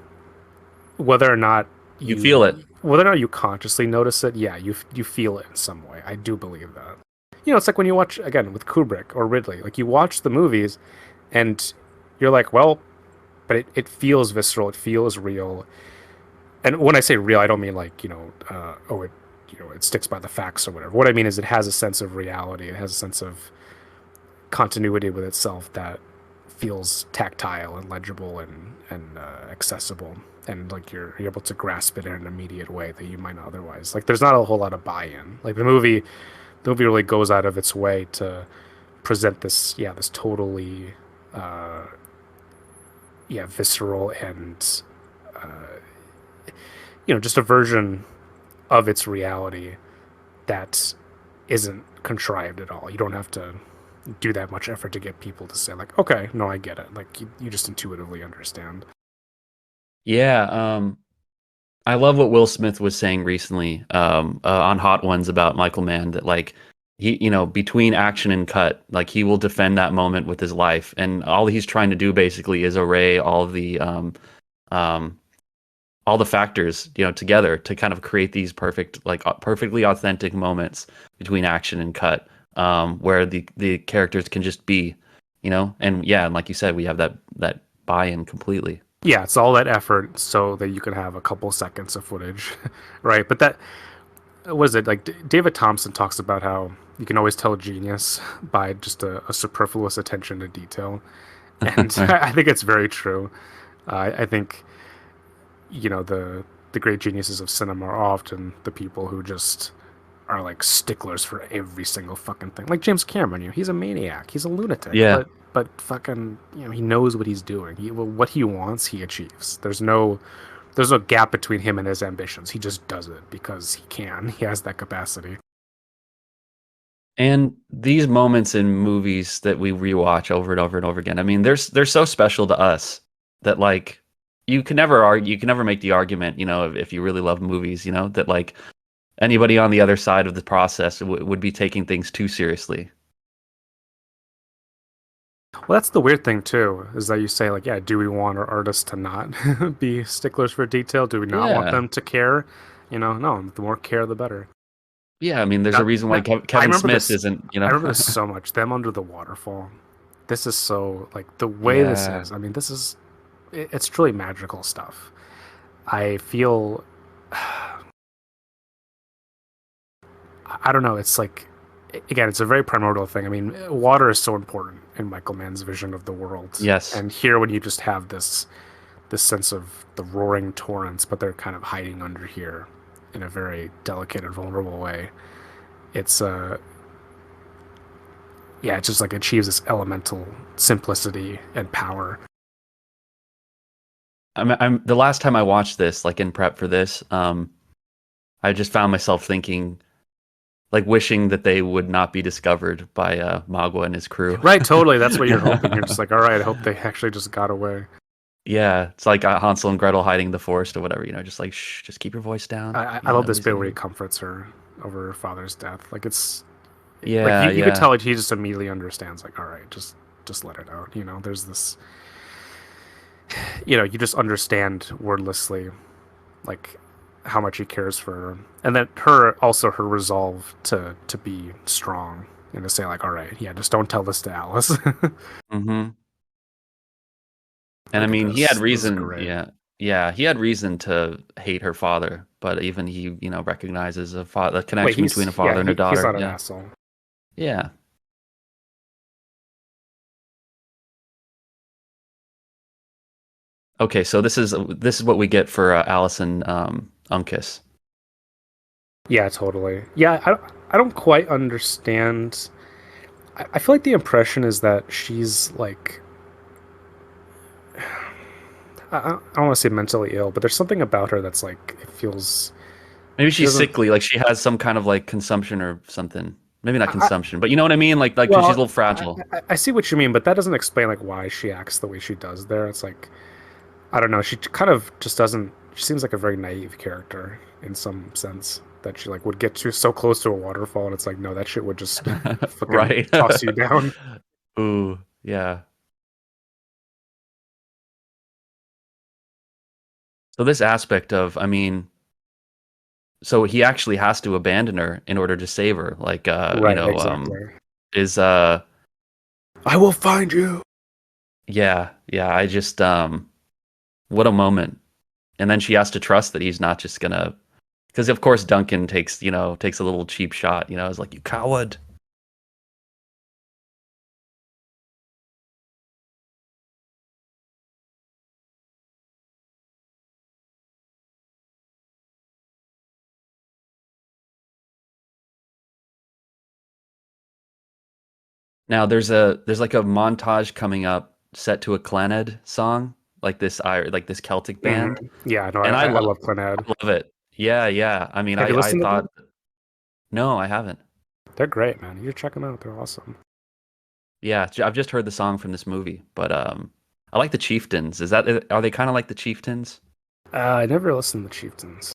whether or not You feel it. you consciously notice it, yeah, you feel it in some way. I do believe that. It's like when you watch again with Kubrick or Ridley, like you watch the movies and you're like, well, but it feels visceral, it feels real. And when I say real, I don't mean like, oh, it sticks by the facts or whatever. What I mean is it has a sense of reality, it has a sense of continuity with itself that feels tactile and legible and accessible, and like you're able to grasp it in an immediate way that you might not otherwise. Like there's not a whole lot of buy-in. Like the movie really goes out of its way to present this totally visceral and just a version of its reality that isn't contrived at all. You don't have to do that much effort to get people to say like, okay, no, I get it. Like you just intuitively understand. Yeah. I love what Will Smith was saying recently on Hot Ones about Michael Mann that like he, between action and cut, like he will defend that moment with his life, and all he's trying to do basically is array um, all the factors, together to kind of create these perfect, like perfectly authentic moments between action and cut, where the characters can just be, and yeah, and like you said, we have that buy-in completely. Yeah, it's all that effort so that you can have a couple seconds of footage, right? But that was it. Like David Thompson talks about how you can always tell genius by just a superfluous attention to detail, and Right. I think it's very true. I think the great geniuses of cinema are often the people who just are like sticklers for every single fucking thing. Like James Cameron, he's a maniac, he's a lunatic, Yeah. but fucking, he knows what he's doing. What he wants, he achieves. There's no gap between him and his ambitions. He just does it because he can. He has that capacity. And these moments in movies that we rewatch over and over and over again, I mean, they're so special to us that like you can never argue, you can never make the argument, if you really love movies, that like anybody on the other side of the process would be taking things too seriously. Well, that's the weird thing too, is that you say like, yeah, do we want our artists to not be sticklers for detail? Do we not want Yeah. them to care? No, the more care, the better. Yeah, I mean, there's a reason why That, I Kevin remember Smith this. isn't, I remember this so much. Them under the waterfall. This is so like the way this Yeah. is. I mean, it's truly magical stuff. I feel I don't know. It's like again, it's a very primordial thing. I mean, water is so important in Michael Mann's vision of the world, Yes. and here when you just have this sense of the roaring torrents, but they're kind of hiding under here in a very delicate and vulnerable way. It's yeah, it just like achieves this elemental simplicity and power. I'm the last time I watched this, like in prep for this, I just found myself thinking, like wishing that they would not be discovered by Magua and his crew. Right, totally. That's what you're hoping. You're just like, all right, I hope they actually just got away. Yeah, it's like Hansel and Gretel hiding in the forest or whatever, just like shh, just keep your voice down. I love At this least bit they where he can. comforts her over her father's death. Like it's like Yeah, you could yeah. tell like he just immediately understands. Like, all right, just let it out. There's this. You just understand wordlessly, like how much he cares for her, and then her resolve to be strong and to say like, all right, yeah, just don't tell this to Alice. hmm And I Look at mean, he had this is reason. great. Yeah, yeah, he had reason to hate her father, but even he, recognizes a father, a Wait, connection between a father and a he's daughter. not an Yeah, asshole. yeah. Okay, so this is what we get for Allison Uncas. Yeah, totally. Yeah, I don't quite understand. I feel like the impression is that she's like I don't want to say mentally ill, but there's something about her that's like it feels Maybe she she's doesn't. sickly, like she has some kind of like consumption or something. Maybe not I, consumption, but you know what I mean? Like she's a well, little fragile. I see what you mean, but that doesn't explain like why she acts the way she does there. It's like I don't know. She kind of just doesn't. She seems like a very naive character in some sense that she like would get to so close to a waterfall, and it's like no, that shit would just fucking Right. toss you down. Ooh, yeah. So this aspect of, I mean, so he actually has to abandon her in order to save her. Like Right, exactly. is I will find you. yeah, yeah, I just what a moment. And then she has to trust that he's not just gonna, because of course Duncan takes a little cheap shot, is like, you coward. Now there's like a montage coming up set to a Clannad song, like this Celtic Hmm. band, Yeah, no, and I love Clannad. I love it. Yeah, yeah. I mean, Have you I listened to them? thought no, I haven't. They're great, man. You should check them out. They're awesome. Yeah, I've just heard the song from this movie, but I like the Chieftains. Are they kind of like the Chieftains? I never listened to the Chieftains.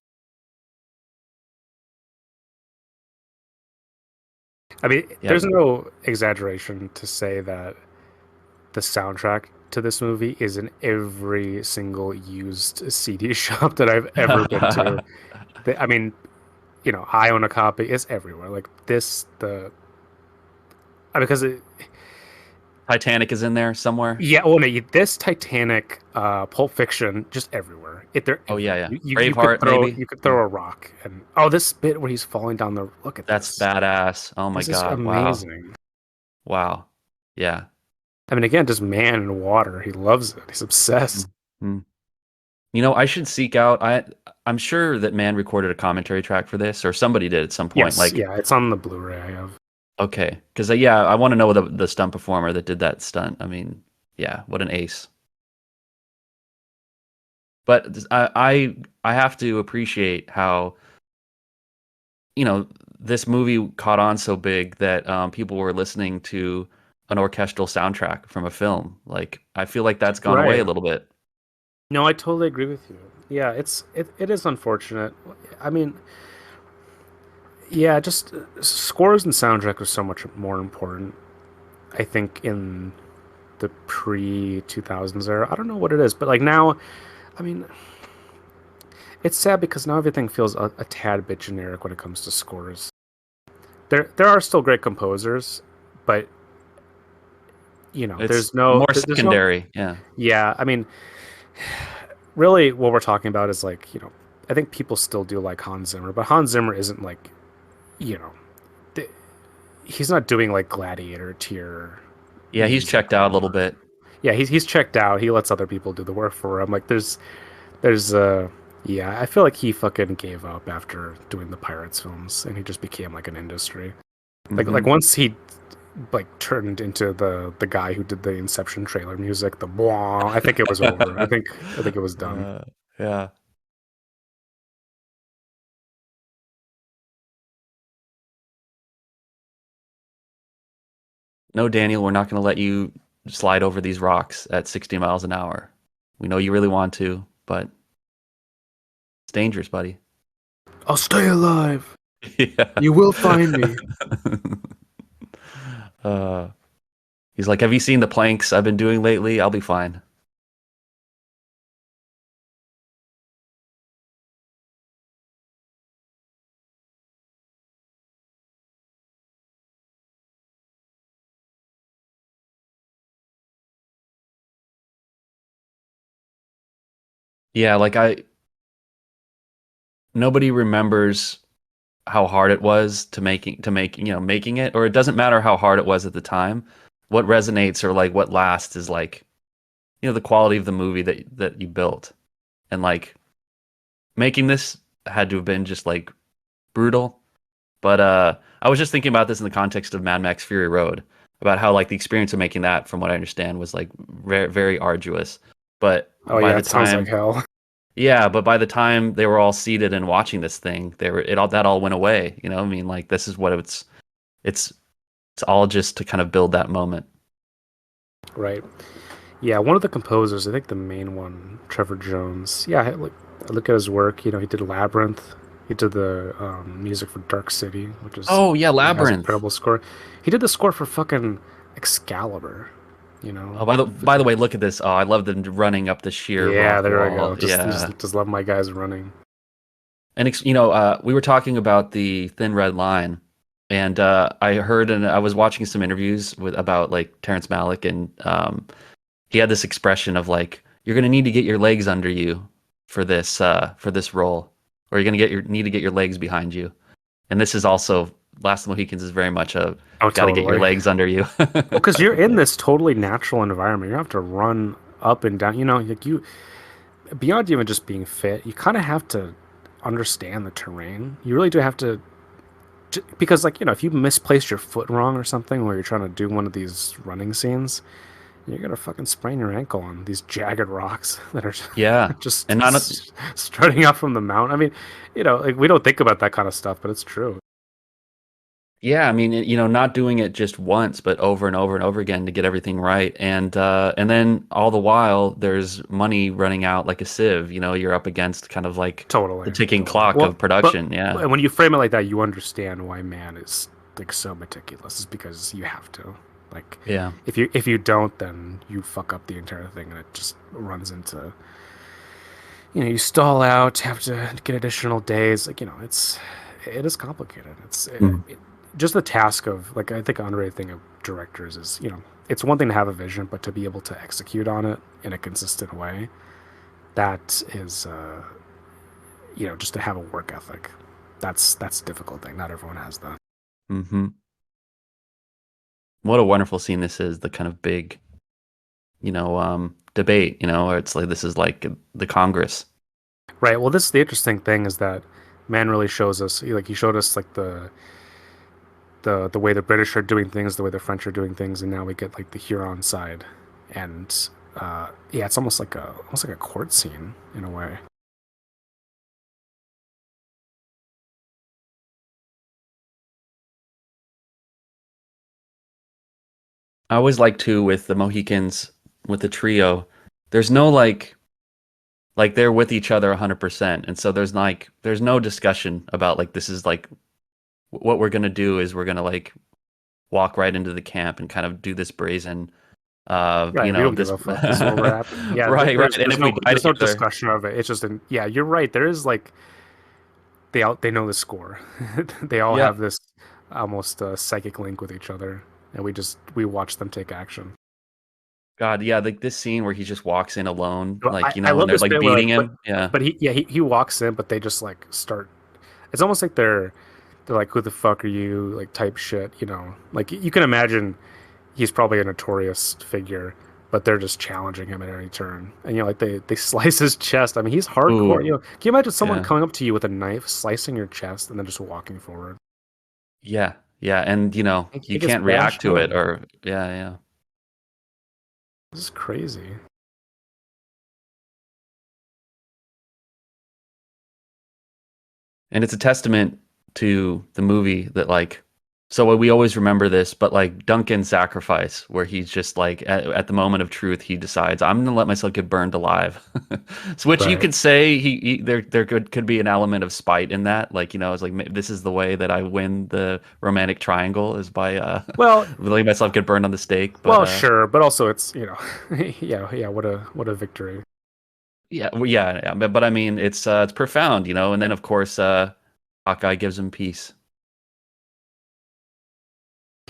I mean, Yeah. there's no exaggeration to say that the soundtrack to this movie is in every single used CD shop that I've ever been to. I mean, I own a copy. It's everywhere. Like this, because Titanic is in there somewhere. yeah. Oh no, this Titanic, Pulp Fiction, just everywhere. They're Oh yeah, everywhere. yeah. You could Braveheart maybe. throw a rock, and this bit where he's falling down the. Look at That's this. badass. Oh my This is God. Wow. amazing. Wow. Yeah. I mean, again, just man in water. He loves it. He's obsessed. Mhm. I should seek out. I'm sure that man recorded a commentary track for this, or somebody did at some point. Yes, Like, yeah, it's on the Blu-ray I have. okay, because yeah, I want to know the stunt performer that did that stunt. I mean, yeah, what an ace. But I have to appreciate how this movie caught on so big that people were listening to an orchestral soundtrack from a film. Like, I feel like that's gone away Right. a little bit. No, I totally agree with you. Yeah, it is unfortunate. I mean, yeah, just scores and soundtrack are so much more important. I think in the pre 2000s era. I don't know what it is, but like now, I mean, it's sad because now everything feels a tad bit generic when it comes to scores. There are still great composers, but It's more there's no. secondary. Yeah. Yeah, I mean, really, what we're talking about is like I think people still do like Hans Zimmer, but Hans Zimmer isn't like you know, th- he's not doing like gladiator tier Yeah, he's music checked out a little anymore. bit. Yeah, he's checked out. He lets other people do the work for him. Like there's yeah, I feel like he fucking gave up after doing the Pirates films and he just became like an industry. Like Hmm. once he like turned into the guy who did the Inception trailer music, the blah, I think it was over. I think it was done. Uh, yeah. No, Daniel, we're not going to let you slide over these rocks at 60 miles an hour. We know you really want to, but it's dangerous, buddy. I'll stay alive. Yeah. You will find me. uh, he's like, have you seen the planks I've been doing lately? I'll be fine. Yeah, like nobody remembers how hard it was making it, or it doesn't matter how hard it was at the time. What resonates or like what lasts is like, the quality of the movie that you built, and like making this had to have been just like brutal. But I was just thinking about this in the context of Mad Max Fury Road, about how like the experience of making that, from what I understand, was like very very arduous. But Oh by yeah, the it sounds like time, hell. yeah, but by the time they were all seated and watching this thing, they were it all that all went away. I mean, like this is what it's it's all just to kind of build that moment. Right. Yeah, one of the composers, I think the main one, Trevor Jones. Yeah, I look at his work. He did Labyrinth. He did the music for Dark City, which is Oh yeah, has Labyrinth. incredible score. He did the score for fucking Excalibur. You know, Oh, by the way, look at this. Oh, I love them running up the sheer yeah, rock there I go. wall. Just Yeah. just just love my guys running. And we were talking about the Thin Red Line, and I heard and I was watching some interviews with about like Terrence Malick, and he had this expression of like, you're gonna need to get your legs under you for this role, or you're gonna need to get your legs behind you. And this is also Last of the Mohicans is very much a Oh, got to get your totally. legs under you. Well, because you're in this totally natural environment. You have to run up and down. Like beyond even just being fit, you kind of have to understand the terrain. You really do have to, because like if you misplace your foot wrong or something, where you're trying to do one of these running scenes, you're gonna fucking sprain your ankle on these jagged rocks that are Yeah, just and not strutting out from the mountain. I mean, like we don't think about that kind of stuff, but it's true. Yeah, I mean, not doing it just once, but over and over and over again to get everything right. And then all the while there's money running out like a sieve. You're up against kind of like the Totally, ticking totally. clock Well, of production. Yeah. but when you frame it like that, you understand why man is like so meticulous. Is because you have to. Like, Yeah. if you don't, then you fuck up the entire thing, and it just runs into you stall out, have to get additional days. Like it is complicated. Mm. Just the task of like I think underrated thing of directors is it's one thing to have a vision, but to be able to execute on it in a consistent way, that is just to have a work ethic. That's a difficult thing. Not everyone has that. Hmm. What a wonderful scene this is. The kind of big, debate. Where it's like this is like the Congress. Right. Well, this is the interesting thing is that man really shows us he showed us like the way the British are doing things, the way the French are doing things, and now we get like the Huron side, and yeah, it's almost like a court scene in a way. I always like too with the Mohicans, with the trio. There's no like they're with each other 100%, and so there's no discussion about like this is like what we're gonna do is we're gonna like walk right into the camp and kind of do this brazen Right. We don't give this a fuck. This is where we're at. Yeah. right, right. And There's if we no die there's no together, discussion of it. It's just yeah. You're right. There is like they know the score. They all yeah. have this almost psychic link with each other, and we watch them take action. God, yeah, like this scene where he just walks in alone, So like, I and love they're this like bit where beating like him. Yeah. but he walks in, but they just like start. It's almost like they're like, who the fuck are you? Like type shit, Like you can imagine he's probably a notorious figure, but they're just challenging him at any turn. And like they slice his chest. I mean, he's hardcore. Ooh, Can you imagine someone yeah. coming up to you with a knife, slicing your chest, and then just walking forward? Yeah. Yeah, and you It gets can't react bashed to it in. or yeah, yeah. This is crazy. And it's a testament to the movie that like so we always remember this, but like Duncan's sacrifice, where he's just like at the moment of truth, he decides I'm gonna let myself get burned alive. So, which you Right. could say there could be an element of spite in that, like it's like this is the way that I win the romantic triangle is by Well, letting myself get burned on the stake. But sure, but also it's yeah, yeah. What a victory. yeah, well, yeah, yeah, but I mean it's profound, and then of course Hawkeye gives him peace.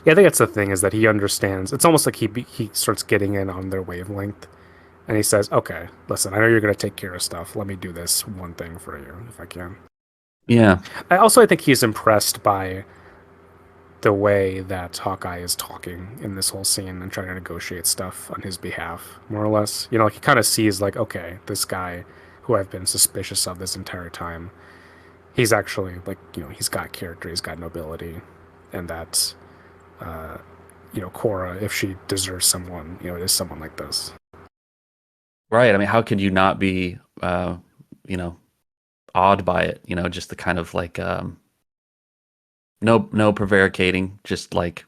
Yeah, I think that's the thing is that he understands. It's almost like he starts getting in on their wavelength, and he says, "Okay, listen, I know you're gonna take care of stuff. Let me do this one thing for you if I can." Yeah. I think he's impressed by the way that Hawkeye is talking in this whole scene and trying to negotiate stuff on his behalf, more or less. You know, like he kind of sees like, okay, this guy who I've been suspicious of this entire time, he's actually like, you know, he's got character, he's got nobility, and that, you know, Cora, if she deserves someone, you know, it is someone like this. Right. I mean, how could you not be, you know, awed by it? You know, just the kind of like, no prevaricating, just like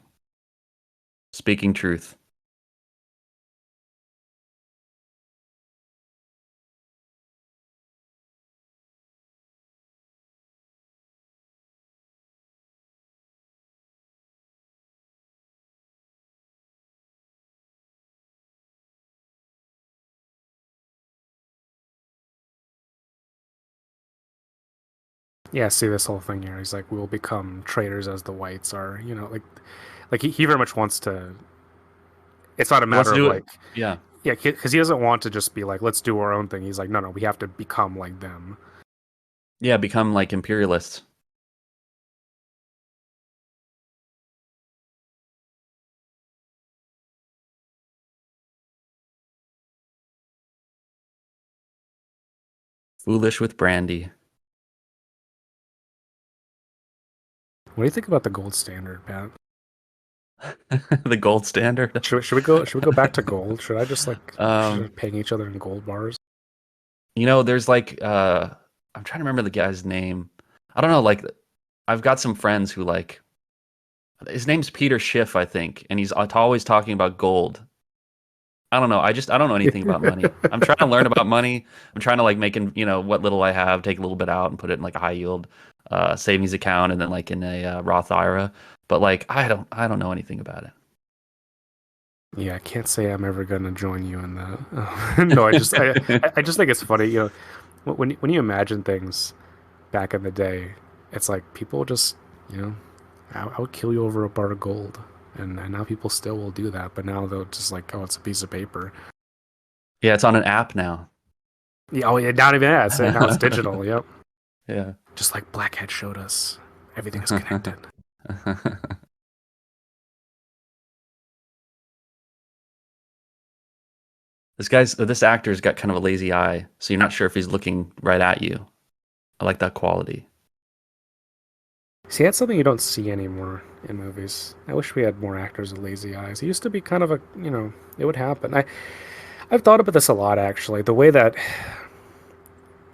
speaking truth. Yeah, see this whole thing here. He's like, we'll become traitors as the whites are. You know, like he very much wants to. It's not a He wants matter to of do it. like, Yeah. yeah, because he doesn't want to just be like, let's do our own thing. He's like, no, no, we have to become like them. Yeah. Become like imperialists. Foolish with brandy. What do you think about the gold standard, Pat? The gold standard. Should we go? Should we go back to gold? Should I just like Um, should paying each other in gold bars? you know, there's like, I'm trying to remember the guy's name. I don't know. Like, I've got some friends who like, his name's Peter Schiff, I think, and he's always talking about gold. I don't know. I don't know anything about money. I'm trying to learn about money. I'm trying to like making, you know, what little I have, take a little bit out and put it in like a high yield savings account and then like in a Roth IRA. But like I don't know anything about Yeah, I can't say I'm ever gonna join you in that. No, it. I just think it's funny. You know, when you imagine things back in the day, it's like people just, you know, I would kill you over a bar of gold, and now people still will do that. But now they'll just like, oh, it's a piece of paper. Yeah, it's on an app now. Yeah, oh yeah, not even that. Now it's digital. Yep. Yeah. Just like Blackhead showed us, everything is connected. This actor's got kind of a lazy eye, so you're not sure if he's looking right at you. I like that quality. See, that's something you don't see anymore in movies. I wish we had more actors with lazy eyes. It used to be kind of a, you know, it would happen. I've thought about this a lot actually. The way that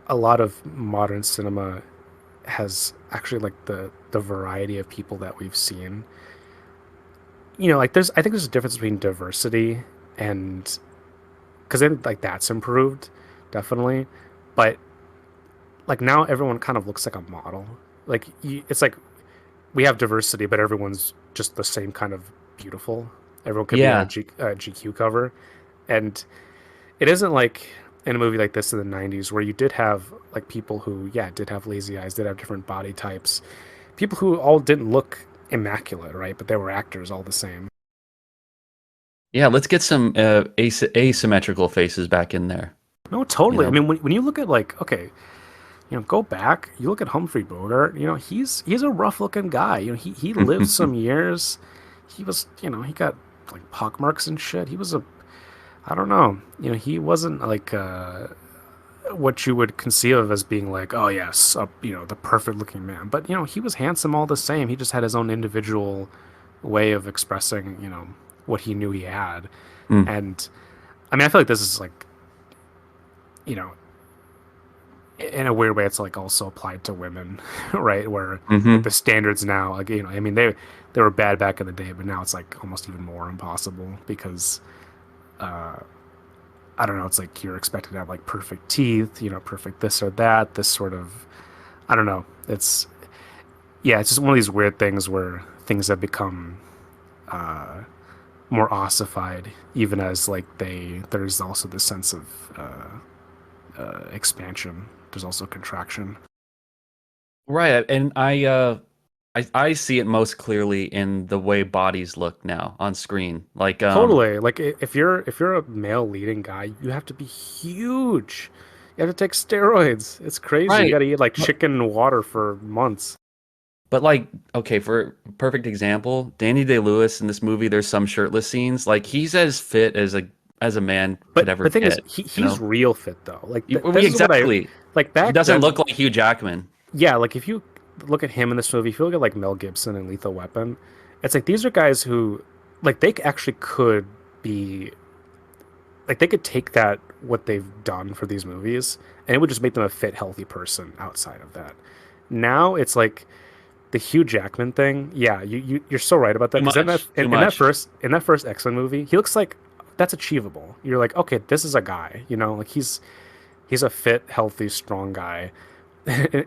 a lot of modern cinema has actually like the variety of people that we've seen. You know, like I think there's a difference between diversity and because then like that's improved definitely, but like now everyone kind of looks like a model. Like it's like we have diversity, but everyone's just the same kind of beautiful. Everyone could be on Yeah. a GQ cover, and it isn't like in a movie like this in the '90s where you did have like people who, yeah, did have lazy eyes, did have different body types, people who all didn't look immaculate, right? But they were actors all the same. Yeah, let's get some asymmetrical faces back in there, No, you totally. I know? mean, when you look at like, okay, you know, go back, you look at Humphrey Bogart, you know, he's a rough looking guy. You know, he lived some years. He was, you know, he got like pockmarks and shit. He was a, I don't know, you know, he wasn't like what you would conceive of as being like, oh yes, you know, the perfect looking man. But you know, he was handsome all the same. He just had his own individual way of expressing, you know, what he knew he had. Mm. And I mean, I feel like this is like, you know, in a weird way, it's like also applied to women, right? Where like Hmm. the standards now, like you know, I mean, they were bad back in the day, but now it's like almost even more impossible because I don't know, it's like you're expected to have like perfect teeth, you know, perfect this or that, this sort of, I don't know. It's yeah, it's just one of these weird things where things have become more ossified, even as like there's also this sense of expansion. There's also contraction. Right, and I see it most clearly in the way bodies look now on screen. Like Totally. Like if you're a male leading guy, you have to be huge. You have to take steroids. It's crazy. You got right. to eat like chicken and water for months. But like, okay, for perfect example, Danny Day-Lewis in this movie, there's some shirtless scenes. Like he's as fit as a man could But ever thing is, get, you he's know? real fit though. Like We this is what I exactly. like He back doesn't look then. like Hugh Jackman. Yeah, like if you look at him in this movie, if you look at like Mel Gibson and Lethal Weapon, it's like these are guys who like they actually could be like they could take that what they've done for these movies and it would just make them a fit, healthy person outside of that. Now it's like the Hugh Jackman thing. Yeah, you're so right about that Too because much. Too in that much. first X-Men movie, he looks like that's achievable. You're like, okay, this is a guy. You know, like he's a fit, healthy, strong guy.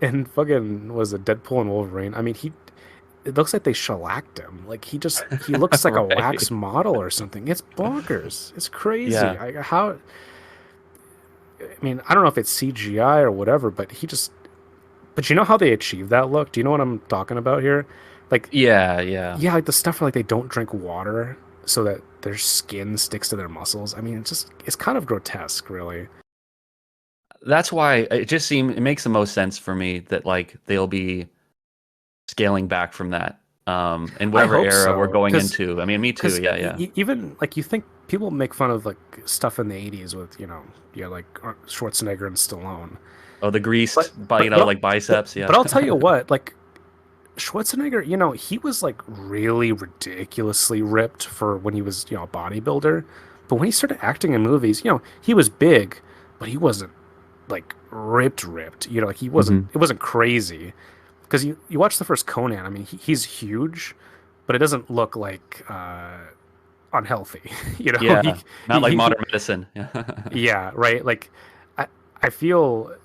And fucking was it Deadpool and Wolverine? I mean, he it looks like they shellacked him. Like he looks like a wax Right. model or something. It's bonkers. It's crazy. Yeah. I mean, I don't know if it's CGI or whatever, but but you know how they achieve that look? Do you know what I'm talking about here? Like, Yeah, yeah. yeah, like the stuff where like they don't drink water so that their skin sticks to their muscles. I mean, it's kind of grotesque, really. That's why it makes the most sense for me that like they'll be scaling back from that. In I whatever hope era we're so, going into. I mean, me too. because Yeah, yeah. even like you think people make fun of like stuff in the '80s with yeah like Schwarzenegger and Stallone, Oh, the but greased, but but like biceps. but Yeah. I'll tell you what, like Schwarzenegger, you know, he was like really ridiculously ripped for when he was, a bodybuilder. But when he started acting in movies, he was big, but he wasn't like ripped. You know, like Hmm. it wasn't crazy. Because you watch the first Conan, I mean, he's huge, but it doesn't look like unhealthy. You know, Yeah. Not like he modern medicine. Yeah. yeah, right. Like I I feel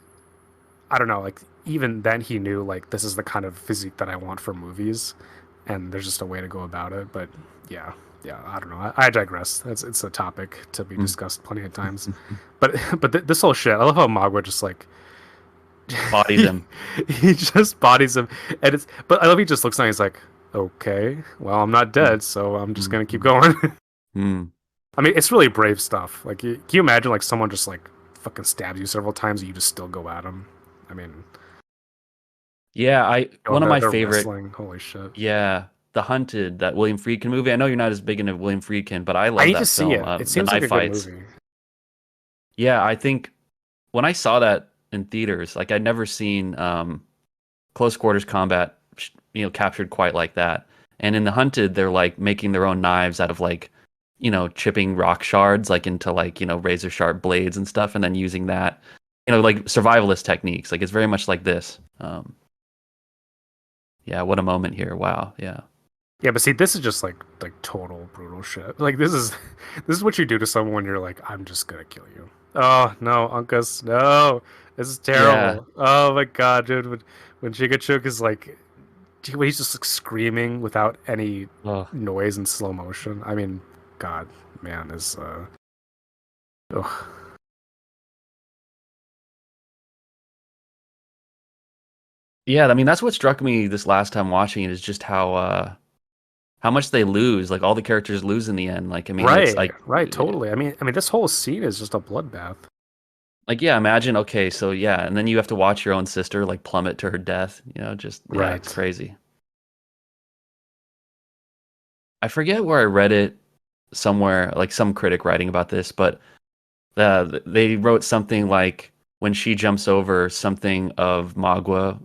I don't know, like even then he knew like this is the kind of physique that I want for movies, and there's just a way to go about it. But yeah, yeah, I don't know. I digress. It's a topic to be discussed plenty of times. But this whole shit, I love how Magua just like Bodies he, him. he just bodies him, and it's. But I love he just looks at him. He's like, okay, well I'm not Mm, dead, so I'm just mm, gonna keep mm, going. mm. I mean, it's really brave stuff. Like, can you imagine like someone just like fucking stabs you several times and you just still go at them? I mean, Yeah, I oh, one of my they're favorite. wrestling. Holy shit. Yeah, The Hunted, that William Friedkin movie. I know you're not as big into William Friedkin, but I I love need to that see film. it. It The seems like knife a good fights. movie. Yeah, I think when I saw that in theaters, like I'd never seen close quarters combat, captured quite like that. And in The Hunted, they're like making their own knives out of like, chipping rock shards like into like, razor sharp blades and stuff, and then using that, like survivalist techniques. Like it's very much like this. Yeah, what a moment here. Wow. Yeah. Yeah, but see, this is just like total brutal shit. Like this is what you do to someone when you're like, I'm just gonna kill you. Oh no, Uncas, no, this is Yeah. terrible. Oh my god, dude, when Chigachuk is like, when he's just like, screaming without any Oh. noise in slow motion. I mean, God, man, is ugh. Yeah, I mean that's what struck me this last time watching it is just how much they lose. Like all the characters lose in the end. Like I mean it's Right, right, eh, totally. I mean, this whole scene is just a bloodbath. like yeah, imagine okay, so yeah, and then you have to watch your own sister like plummet to her death, just yeah, it's Right. crazy. I forget where I read it somewhere, like some critic writing about this, but they wrote something like when she jumps over, something of Magua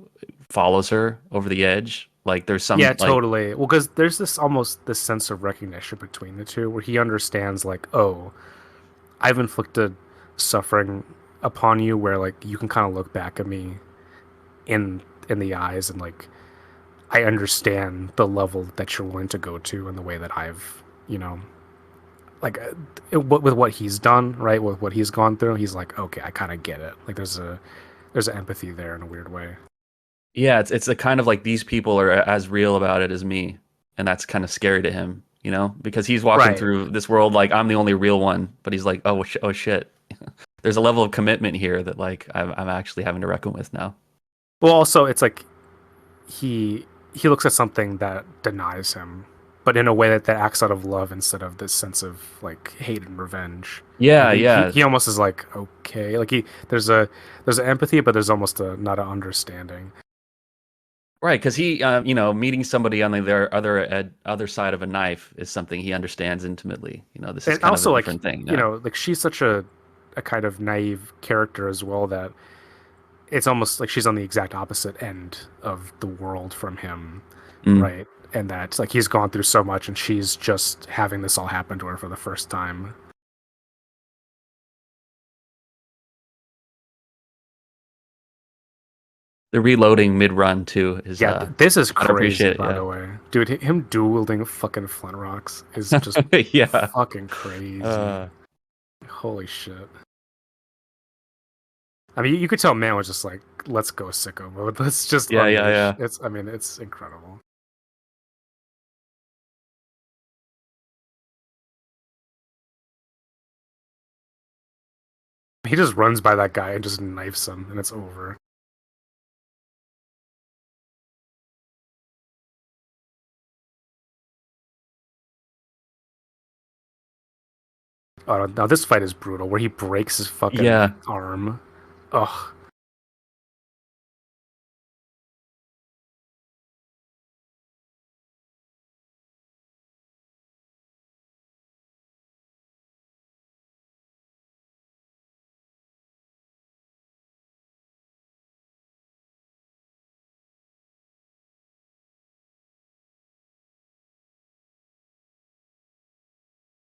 follows her over the edge. Like there's Yeah, some like totally. Well, because there's this almost this sense of recognition between the two, where he understands like, oh, I've inflicted suffering upon you, where like you can kind of look back at me in the eyes and like I understand the level that you're willing to go to and the way that I've, like with what he's done, right? With what he's gone through, he's like, okay, I kind of get it. Like there's an empathy there in a weird way. yeah, it's a kind of like these people are as real about it as me, and that's kind of scary to him, because he's walking Right. through this world like I'm the only real one, but he's like, oh shit, there's a level of commitment here that like I'm actually having to reckon with now. Well, also it's like he he looks at something that denies him, but in a way that acts out of love instead of this sense of like hate and revenge. And Yeah, yeah, he almost is like okay, like he there's an empathy, but there's almost a not an understanding. Right, because he, meeting somebody on the other side of a knife is something he understands intimately. This is And kind of a also, like, different thing. Yeah. like she's such a kind of naive character as well that it's almost like she's on the exact opposite end of the world from him, Mm. right? And that like he's gone through so much, and she's just having this all happen to her for the first time. The reloading mid-run too is Yeah, this is gotta crazy, appreciate it. by Yeah. the way, dude. Him dual wielding fucking flint rocks is just Yeah. fucking crazy. Uh, Holy shit! I mean, you could tell man was just like, "Let's go sicko mode. Let's just yeah, yeah, unleash." yeah. It's, I mean, it's incredible. He just runs by that guy and just knifes him, and it's over. Oh, now this fight is brutal, where he breaks his fucking Yeah. arm. Ugh.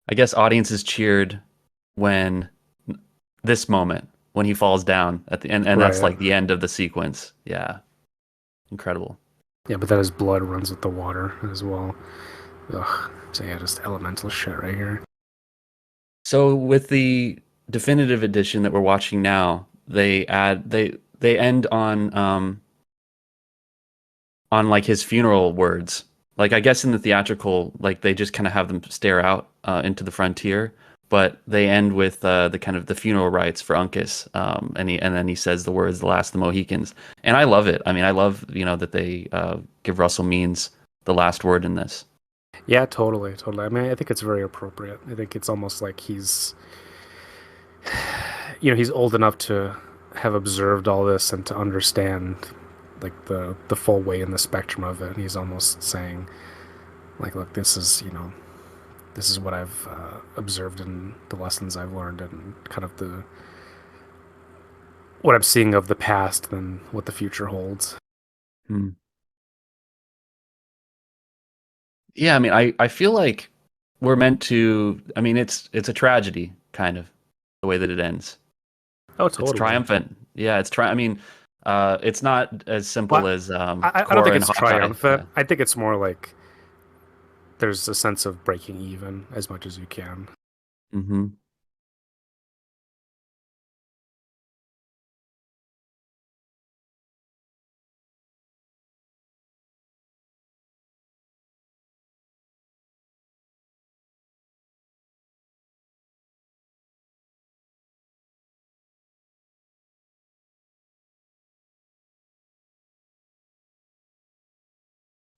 I guess audiences cheered when this moment when he falls down at the end, and that's Right. like the end of the sequence. Yeah, incredible. Yeah, but then his blood runs with the water as well. Ugh. So yeah, just elemental shit right here. So with the definitive edition that we're watching now, they end on like his funeral words. Like I guess in the theatrical, like they just kind of have them stare out into the frontier, but they end with the kind of the funeral rites for Uncas, and then he says the words "the last of the Mohicans," and I love it. I mean, I love that they give Russell Means the last word in this. Yeah, totally, totally. I mean, I think it's very appropriate. I think it's almost like he's old enough to have observed all this and to understand like the full weight and the spectrum of it. And he's almost saying, like, look, this is what I've observed and the lessons I've learned and kind of the what I'm seeing of the past and what the future holds. Hmm. Yeah, I mean, I feel like we're meant to. I mean, it's a tragedy, kind of the way that it ends. Oh, It's totally. triumphant. Yeah, I mean, it's not as simple Well, as I don't Core think and it's Hawkeye. triumphant. Yeah. I think it's more like there's a sense of breaking even as much as you can. Hmm.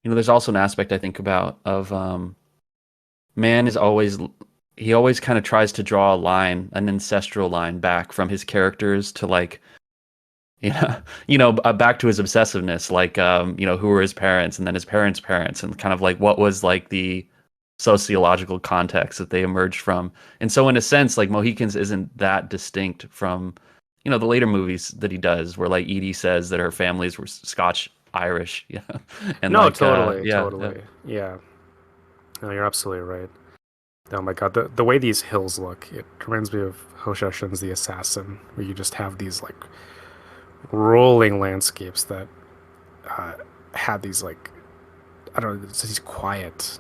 There's also an aspect I think about of man is always he always kind of tries to draw a line, an ancestral line back from his characters to like back to his obsessiveness, like who were his parents and then his parents' parents and kind of like what was like the sociological context that they emerged from. And so in a sense, like Mohicans isn't that distinct from, the later movies that he does where like Edie says that her families were Scotch Irish. Yeah. And No, like totally, yeah, yeah. totally. Yeah. No, you're absolutely right. Oh my god, the way these hills look, it reminds me of Hoshashin's The Assassin, where you just have these like rolling landscapes that uh, have these like I don't know, these quiet,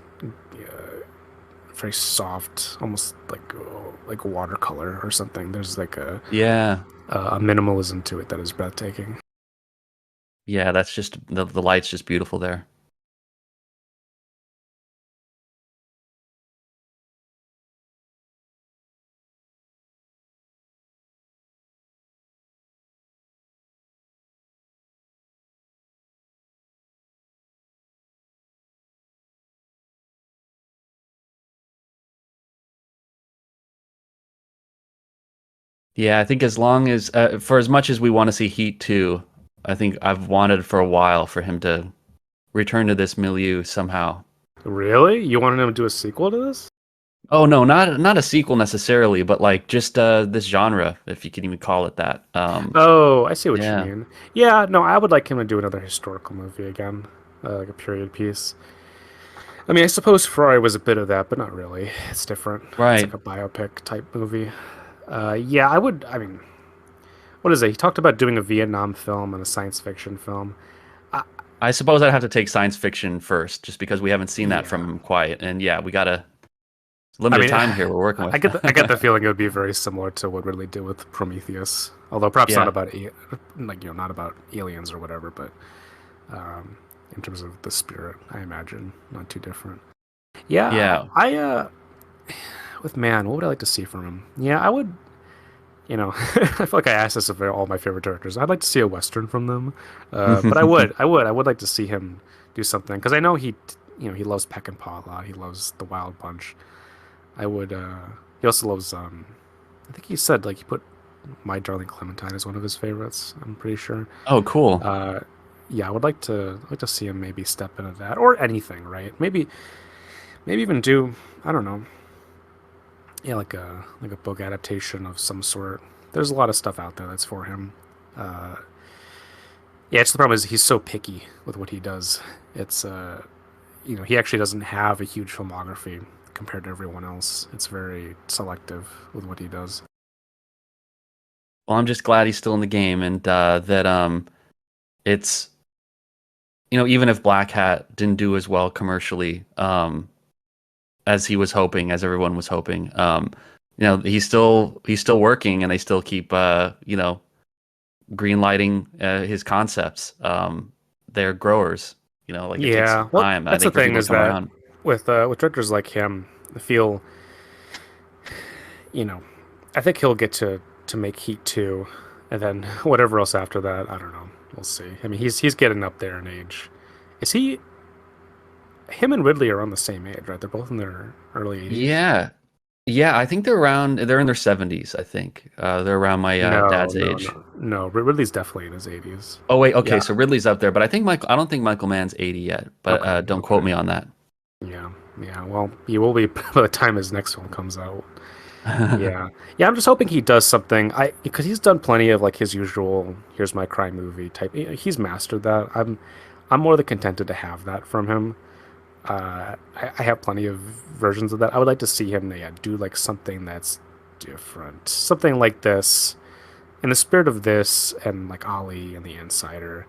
very soft, almost like watercolor or something. There's like Yeah. a minimalism to it that is breathtaking. Yeah, that's just the light's just beautiful there. Yeah, I think as long as for as much as we want to see Heat 2, I think I've wanted for a while for him to return to this milieu somehow. Really? You wanted him to do a sequel to this? Oh no, not a sequel necessarily, but like just this genre, if you can even call it that. Oh, I see what you Yeah, mean. Yeah, no, I would like him to do another historical movie again, like a period piece. I mean, I suppose Ferrari was a bit of that, but not really. It's different. It's like right. a biopic type movie. Yeah, I would. I mean, what is it? He talked about doing a Vietnam film and a science fiction film. Uh, I suppose I'd have to take science fiction first, just because we haven't seen that yeah, from him quite. And yeah, we got a I limited mean, time here we're working I with. get I get the feeling it would be very similar to what Ridley did with Prometheus, although perhaps not Yeah, about like not about aliens or whatever, but um, in terms of the spirit, I imagine not too different. Yeah, yeah. I with man, what would I like to see from him? Yeah, I would. I feel like I asked this of all my favorite directors. I'd like to see a western from them, but I would like to see him do something because I know he loves Peck and Paw a lot. He loves The Wild Bunch. I would. He also loves. I think he said like he put My Darling Clementine as one of his favorites. I'm pretty sure. Oh, cool. Uh, yeah, I would like to see him maybe step into that or anything, right? Maybe even do I don't know. Yeah, like a book adaptation of some sort. There's a lot of stuff out there that's for him. Uh, yeah, it's the problem is he's so picky with what he does. It's he actually doesn't have a huge filmography compared to everyone else. It's very selective with what he does. Well, I'm just glad he's still in the game, and that it's even if Black Hat didn't do as well commercially, as he was hoping, as everyone was hoping. He's still working, and they still keep green lighting his concepts. They're growers. Like it takes Yeah, well, time, I that's the think, for thing people to is come that around. with directors like him, I feel you know, I think he'll get to make Heat 2, and then whatever else after that, I don't know. We'll see. I mean, he's getting up there in age. Is he? Him and Ridley are on the same age, right? They're both in their early 80s. Yeah, yeah. I think they're in their 70s. I think they're around my No, dad's no, age. no, no. Ridley's definitely in his 80s. Oh wait, okay. Yeah. So Ridley's up there, but I don't think Michael Mann's 80 yet. But Okay. don't quote Okay. me on that. Yeah. Yeah. Well, he will be by the time his next one comes out. Yeah. Yeah. I'm just hoping he does something. Because he's done plenty of like his usual "Here's my crime" movie type. He's mastered that. I'm more than contented to have that from him. I have plenty of versions of that. I would like to see him, yeah, do like something that's different, something like this, in the spirit of this, and like Ali and The Insider.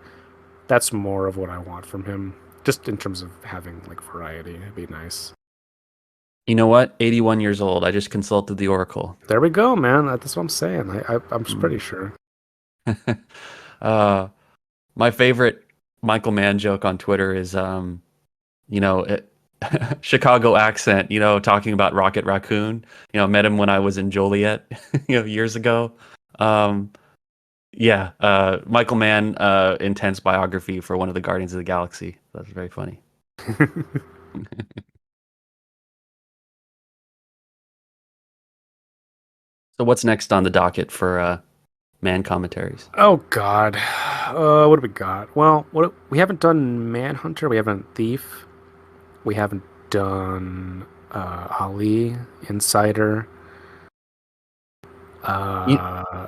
That's more of what I want from him, just in terms of having like variety. It'd be nice. You know what? 81 years old. I just consulted the Oracle. There we go, man. That's what I'm saying. I'm Mm. pretty sure. uh, my favorite Michael Mann joke on Twitter is, you know, it, Chicago accent, talking about Rocket Raccoon. Met him when I was in Joliet, years ago. Um, yeah, Michael Mann, intense biography for one of the Guardians of the Galaxy. That's very funny. So what's next on the docket for Man commentaries? Oh God, what do we got? Well, what we haven't done Manhunter. We haven't Thief. We haven't done Ali, Insider. You, Uh,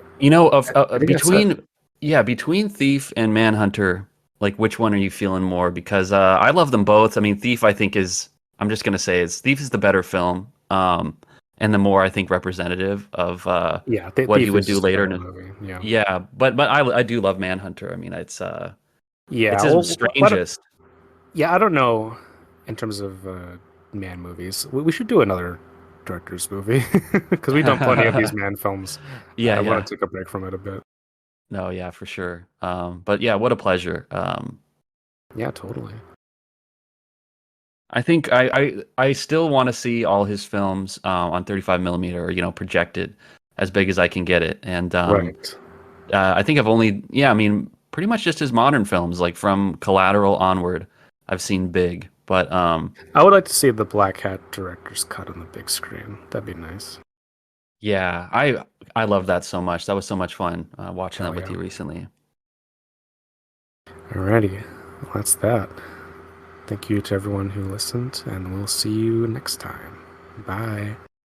of I think that's it. between Thief and Manhunter, like which one are you feeling more? Because I love them both. I mean, Thief, I think I'm just gonna say Thief is the better film, and the more I think representative of Yeah, what he Thief would is do just a later. better movie. Yeah, Yeah, but I do love Manhunter. I mean, it's yeah. his Well, strangest. yeah, I don't know. In terms of man movies, we should do another director's movie because we've done plenty of these man films. Yeah, I want yeah. to take a break from it a bit. No, yeah, for sure. But yeah, what a pleasure. Yeah, totally. I think I still want to see all his films on 35 millimeter, projected as big as I can get it. And Right. I think I've only, yeah, I mean, pretty much just his modern films, like from Collateral onward, I've seen big. But I would like to see the Black Hat director's cut on the big screen. That'd be nice. yeah, I love that so much. That was so much fun watching that Hell with yeah. you recently. Alrighty. Well, that's that. Thank you to everyone who listened, and we'll see you next time. Bye.